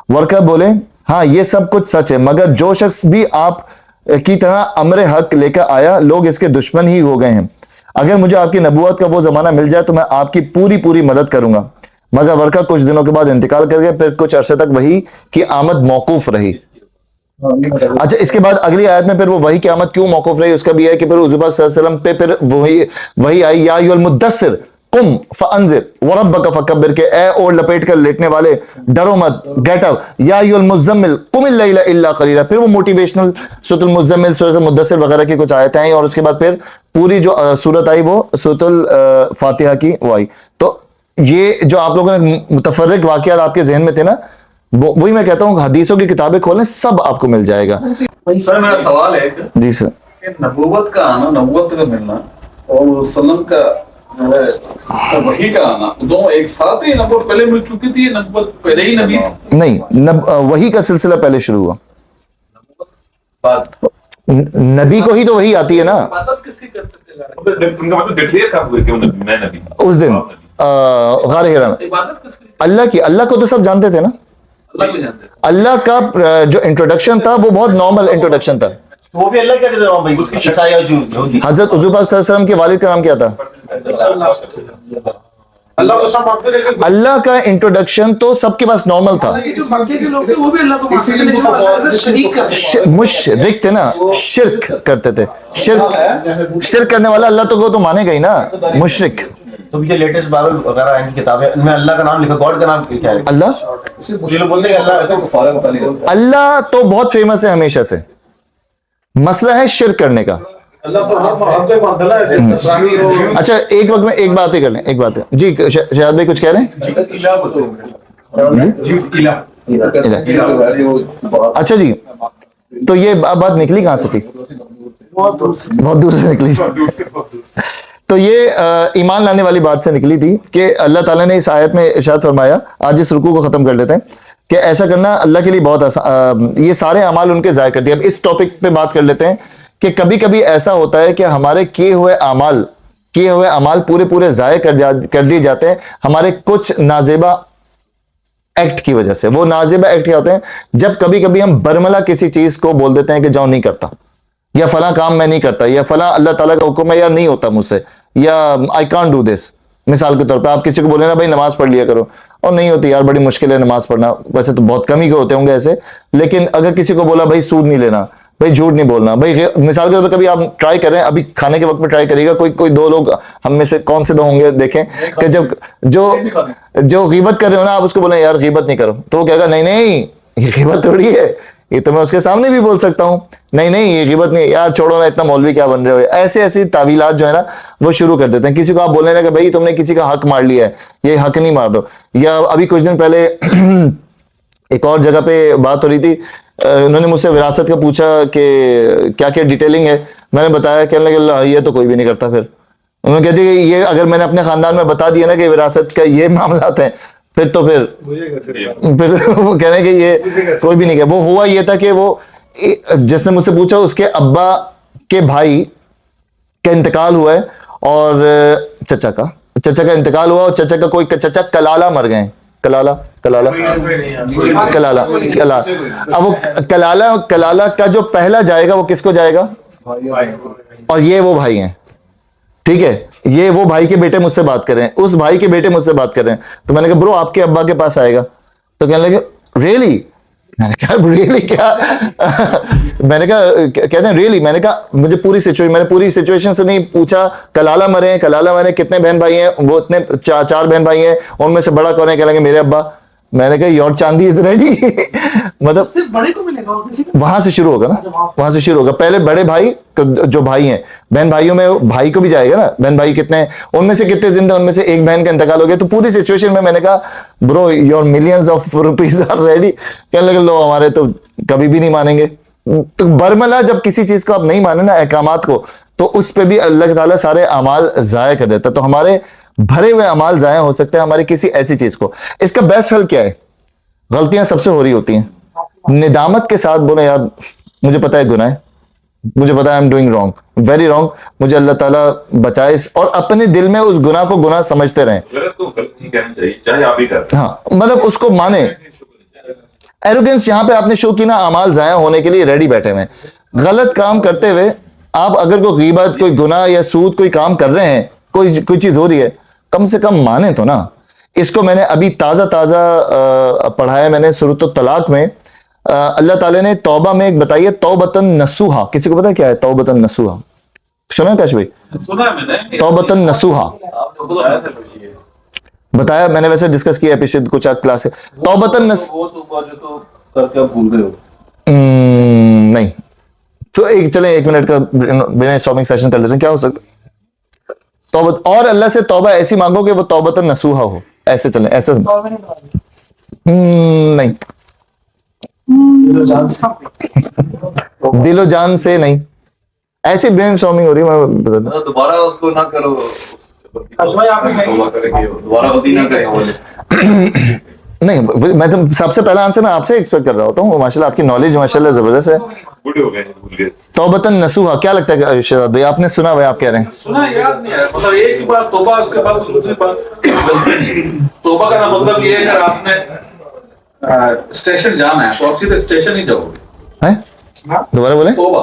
ورقہ بولے ہاں یہ سب کچھ سچ ہے، مگر جو شخص بھی آپ کی طرح امر حق لے کر آیا، لوگ اس کے دشمن ہی ہو گئے ہیں. اگر مجھے آپ کی نبوت کا وہ زمانہ مل جائے تو میں آپ کی پوری مدد کروں گا. مگر ورقہ کچھ دنوں کے بعد انتقال کر گئے. پھر کچھ عرصے تک وحی کی آمد موقوف رہی. اچھا، اس کے بعد اگلی آیت میں پھر وہ وحی کی آمد کیوں موقوف رہی اس کا بھی ہے کہ پھر حضور پاک صلی اللہ علیہ وسلم پہ پھر وحی آئی، یا ایھا المدثر قم فانذر وربک فکبر، کہ اے اور لپیٹ کر لیٹنے والے ڈرو مت، گیٹ اپ. یا ایھا المزمل قم اللیل الا قلیلا. پھر وہ موٹیویشنل سورۃ المزمل، سورۃ المدثر وغیرہ کی کچھ آیتیں آئیں اور اس کے بعد پھر پوری جو سورت آئی وہ سورۃ الفاتحہ کی وہ آئی. تو یہ جو آپ لوگوں نے متفرق واقعات آپ کے ذہن میں تھے نا، وہی میں کہتا ہوں حدیثوں کی کتابیں کھولیں، سب آپ کو مل جائے گا. سر میرا سوال ہے جی سر، کہ نبوت کا آنا، نبوت کا ملنا اور وسلم کا وحی کا آنا، دونوں ایک ساتھ ہی؟ نبوت پہلے مل چکی تھی، نبوت پہلے ہی نبی تھی؟ نہیں، وحی کا سلسلہ پہلے شروع ہوا. نبی کو ہی تو وہی آتی ہے نا. اس دن غار حرا اللہ کی، اللہ کو تو سب جانتے تھے نا. اللہ کا جو انٹروڈکشن تھا وہ بہت نارمل انٹروڈکشن تھا. وہ بھی اللہ کہتے تھے بھائی عیسائی اور یہودی. حضرت حضور پاک صلی اللہ علیہ وسلم کے والد کا نام کیا تھا؟ اللہ کو سب مانتے لیکن اللہ کا انٹروڈکشن تو سب کے پاس نارمل تھا. جو مکے کے لوگ تھے وہ بھی اللہ کو مانتے تھے لیکن وہ اللہ سے شریک کرتے تھے. مشرک تھے نا, شرک کرتے تھے. شرک کرنے والا اللہ تو کو تو مانے گا ہی نا. مشرک. تو یہ لیٹسٹ بائبل وغیرہ ان کی کتابیں ان میں اللہ کا نام لکھا, گاڈ کا نام کیا ہے؟ اللہ یہ لوگ بولتے ہیں کہ اللہ تو فارغ پتہ نہیں. اللہ تو بہت فیمس ہے ہمیشہ سے. مسئلہ ہے شرک کرنے کا. اللہ تو ہم کو مانتا ہے نصرانی ہو. اچھا ایک وقت میں ایک بات ہی کر لیں, ایک بات ہے جی. شہاد بھائی کچھ کہہ رہے ہیں؟ اچھا جی, تو یہ بات نکلی کہاں سے تھی؟ بہت دور سے نکلی. تو یہ ایمان لانے والی بات سے نکلی تھی کہ اللہ تعالیٰ نے اس آیت میں ارشاد فرمایا. آج اس رکوع کو ختم کر لیتے ہیں کہ ایسا کرنا اللہ کے لیے بہت آسان, یہ سارے اعمال ان کے ضائع کر دیا. اب اس ٹاپک پہ بات کر لیتے ہیں کہ کبھی کبھی ایسا ہوتا ہے کہ ہمارے کیے ہوئے اعمال پورے ضائع کر دیے جاتے ہیں ہمارے کچھ نازیبہ ایکٹ کی وجہ سے. وہ نازیبہ ایکٹ کیا ہوتے ہیں؟ جب کبھی کبھی ہم برملا کسی چیز کو بول دیتے ہیں کہ جاؤ نہیں کرتا, یا فلاں کام میں نہیں کرتا, یا فلاں اللہ تعالیٰ کا حکم ہے یا نہیں ہوتا مجھ سے, یا آئی کانٹ ڈو دس. مثال کے طور پہ آپ کسی کو بولے نا بھائی نماز پڑھ لیا کرو, اور نہیں ہوتی یار, بڑی مشکل ہے نماز پڑھنا. ویسے تو بہت کم ہی کے ہوتے ہوں گے ایسے, لیکن اگر کسی کو بولا بھائی سود نہیں لینا, بھائی جھوٹ نہیں بولنا, بھائی مثال کے طور پہ کبھی آپ ٹرائی کر رہے ہیں, ابھی کھانے کے وقت میں ٹرائی کریے گا, کوئی دو لوگ ہم میں سے کون سے دو ہوں گے دیکھیں کہ جب جو غیبت کر رہے ہو نا, آپ اس کو بولیں یار غیبت نہیں کرو, تو وہ کہے گا نہیں یہ غیبت تھوڑی ہے, یہ تو میں اس کے سامنے بھی بول سکتا ہوں, نہیں یہ غیبت نہیں یار, چھوڑو نا اتنا مولوی کیا بن رہے ہو. ایسی تعویلات جو ہے نا وہ شروع کر دیتے ہیں. کسی کو آپ بولنے لگے کہ بھائی تم نے کسی کا حق مار لیا ہے, یہ حق نہیں مار دو. یا ابھی کچھ دن پہلے ایک اور جگہ پہ بات ہو رہی تھی, انہوں نے مجھ سے وراثت کا پوچھا کہ کیا کیا ڈیٹیلنگ ہے. میں نے بتایا, کہنے لگے اللہ یہ تو کوئی بھی نہیں کرتا. پھر انہوں نے کہتے کہ یہ اگر میں نے اپنے خاندان میں بتا دیا نا کہ وراثت کا یہ معاملات ہیں, پھر وہ کہہ رہے ہیں کہ یہ کوئی بھی نہیں کہا. وہ ہوا یہ تھا کہ وہ جس نے مجھ سے پوچھا اس کے ابا کے بھائی کا انتقال ہوا ہے, اور چچا کا انتقال ہوا, اور چچا کا کوئی چچا کلالہ مر گئے. کلالہ اب وہ کلالہ کا جو پہلا جائے گا وہ کس کو جائے گا؟ اور یہ وہ بھائی ہیں, ٹھیک ہے, یہ وہ بھائی کے بیٹے مجھ سے بات کر رہے ہیں, اس بھائی کے بیٹے مجھ سے بات کر رہے ہیں. تو میں نے کہا برو آپ کے ابا کے پاس آئے گا, تو کہنے لگے ریئلی؟ میں نے کہا ریئلی کیا؟ میں نے کہا کہتے ہیں ریئلی. میں نے کہا مجھے پوری سچویشن سے نہیں پوچھا, کلالہ مرے کتنے بہن بھائی ہیں؟ وہ اتنے 4 بہن بھائی ہیں, ان میں سے بڑا کون ہے؟ کہنے لگے میرے ابا. میں نے کہا یور چاندی از ریڈی. مطلب صرف بڑے کو ملے گا, وہاں سے شروع ہوگا نا, وہاں سے شروع ہوگا. پہلے بڑے بھائی جو بھائی ہیں, بہن بھائیوں میں بھائی کو بھی جائے گا نا, بہن بھائی کتنے ہیں, ان میں سے کتنے زندہ, ان میں سے ایک بہن کا انتقال ہو گیا. تو پوری سچویشن میں نے کہا bro your millions of rupees are ready. کہنے لگے لو ہمارے تو کبھی بھی نہیں مانیں گے. تو برملا جب کسی چیز کو آپ نہیں مانے نا, احکامات کو, تو اس پہ بھی اللہ تعالیٰ سارے اعمال ضائع کر دیتا. تو ہمارے بھرے ہوئے اعمال ضائع ہو سکتے ہیں ہماری کسی ایسی چیز کو. اس کا بیسٹ حل کیا ہے؟ غلطیاں سب سے ہو رہی ہوتی ہیں, ندامت کے ساتھ بولے یار مجھے پتا ہے گناہ ہے, مجھے پتا ہے I'm doing wrong, very wrong, مجھے اللہ تعالیٰ بچائے, اور اپنے دل میں اس گناہ کو گناہ سمجھتے رہیں. ہاں مطلب اس کو مانے. ایروگنس یہاں پہ آپ نے شو کی نا, اعمال ضائع ہونے کے لیے ریڈی بیٹھے ہوئے. غلط کام کرتے ہوئے آپ اگر کوئی غیبت, کوئی گناہ یا سود کوئی کام کر رہے ہیں, کوئی چیز ہو رہی ہے, کم سے کم مانے تو نا. اس کو میں نے ابھی تازہ پڑھایا میں نے سورۃ الطلاق میں. اللہ تعالیٰ نے توبہ میں ایک بتائی ہے, توبۃن نصوحا. کسی کو پتا کیا ہے توبۃن نصوحا؟ سنا ہے کاش بھائی؟ توبۃن نصوحا بتایا میں نے, ویسے ڈسکس کیا پچھلے کچھ کلاس سے. توبۃن نہیں, تو چلیں 1 منٹ کا بنا اسٹاپنگ سیشن کر لیتے ہیں. کیا ہو سکتا توبت, اور اللہ سے توبہ ایسی مانگو کہ وہ توبۃن نصوحا ہو. ایسے چلیں, ایسے نہیں, دل و جان سے نہیں, ایسی برین اسٹارمنگ ہو رہی ہے. میں بتا دوں دوبارہ اس کو نہ کرو, نہیں, میں تو سب سے پہلا آنسر میں آپ سے ایکسپیکٹ کر رہا ہوتا ہوں. ماشاءاللہ آپ کی نالج ماشاءاللہ زبردست ہے. توبۃن نصوحا کیا لگتا ہے شہزاد بھائی؟ آپ نے سنا ہوا, آپ کہہ رہے ہیں سنا, یاد نہیں ہے. مطلب ایک ہی بار توبہ, اس کے بعد دوسری بار توبہ کا مطلب یہ ہے کہ آپ نے اسٹیشن جانا ہے تو آپ سیدھے اسٹیشن ہی جاؤ گے. دوبارہ بولیں. توبہ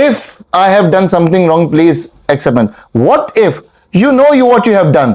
if I have done something wrong, please accept it. What if you know what you have done?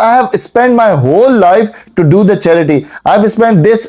I have spent my whole life to do the charity, I have spent this,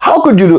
how could you do?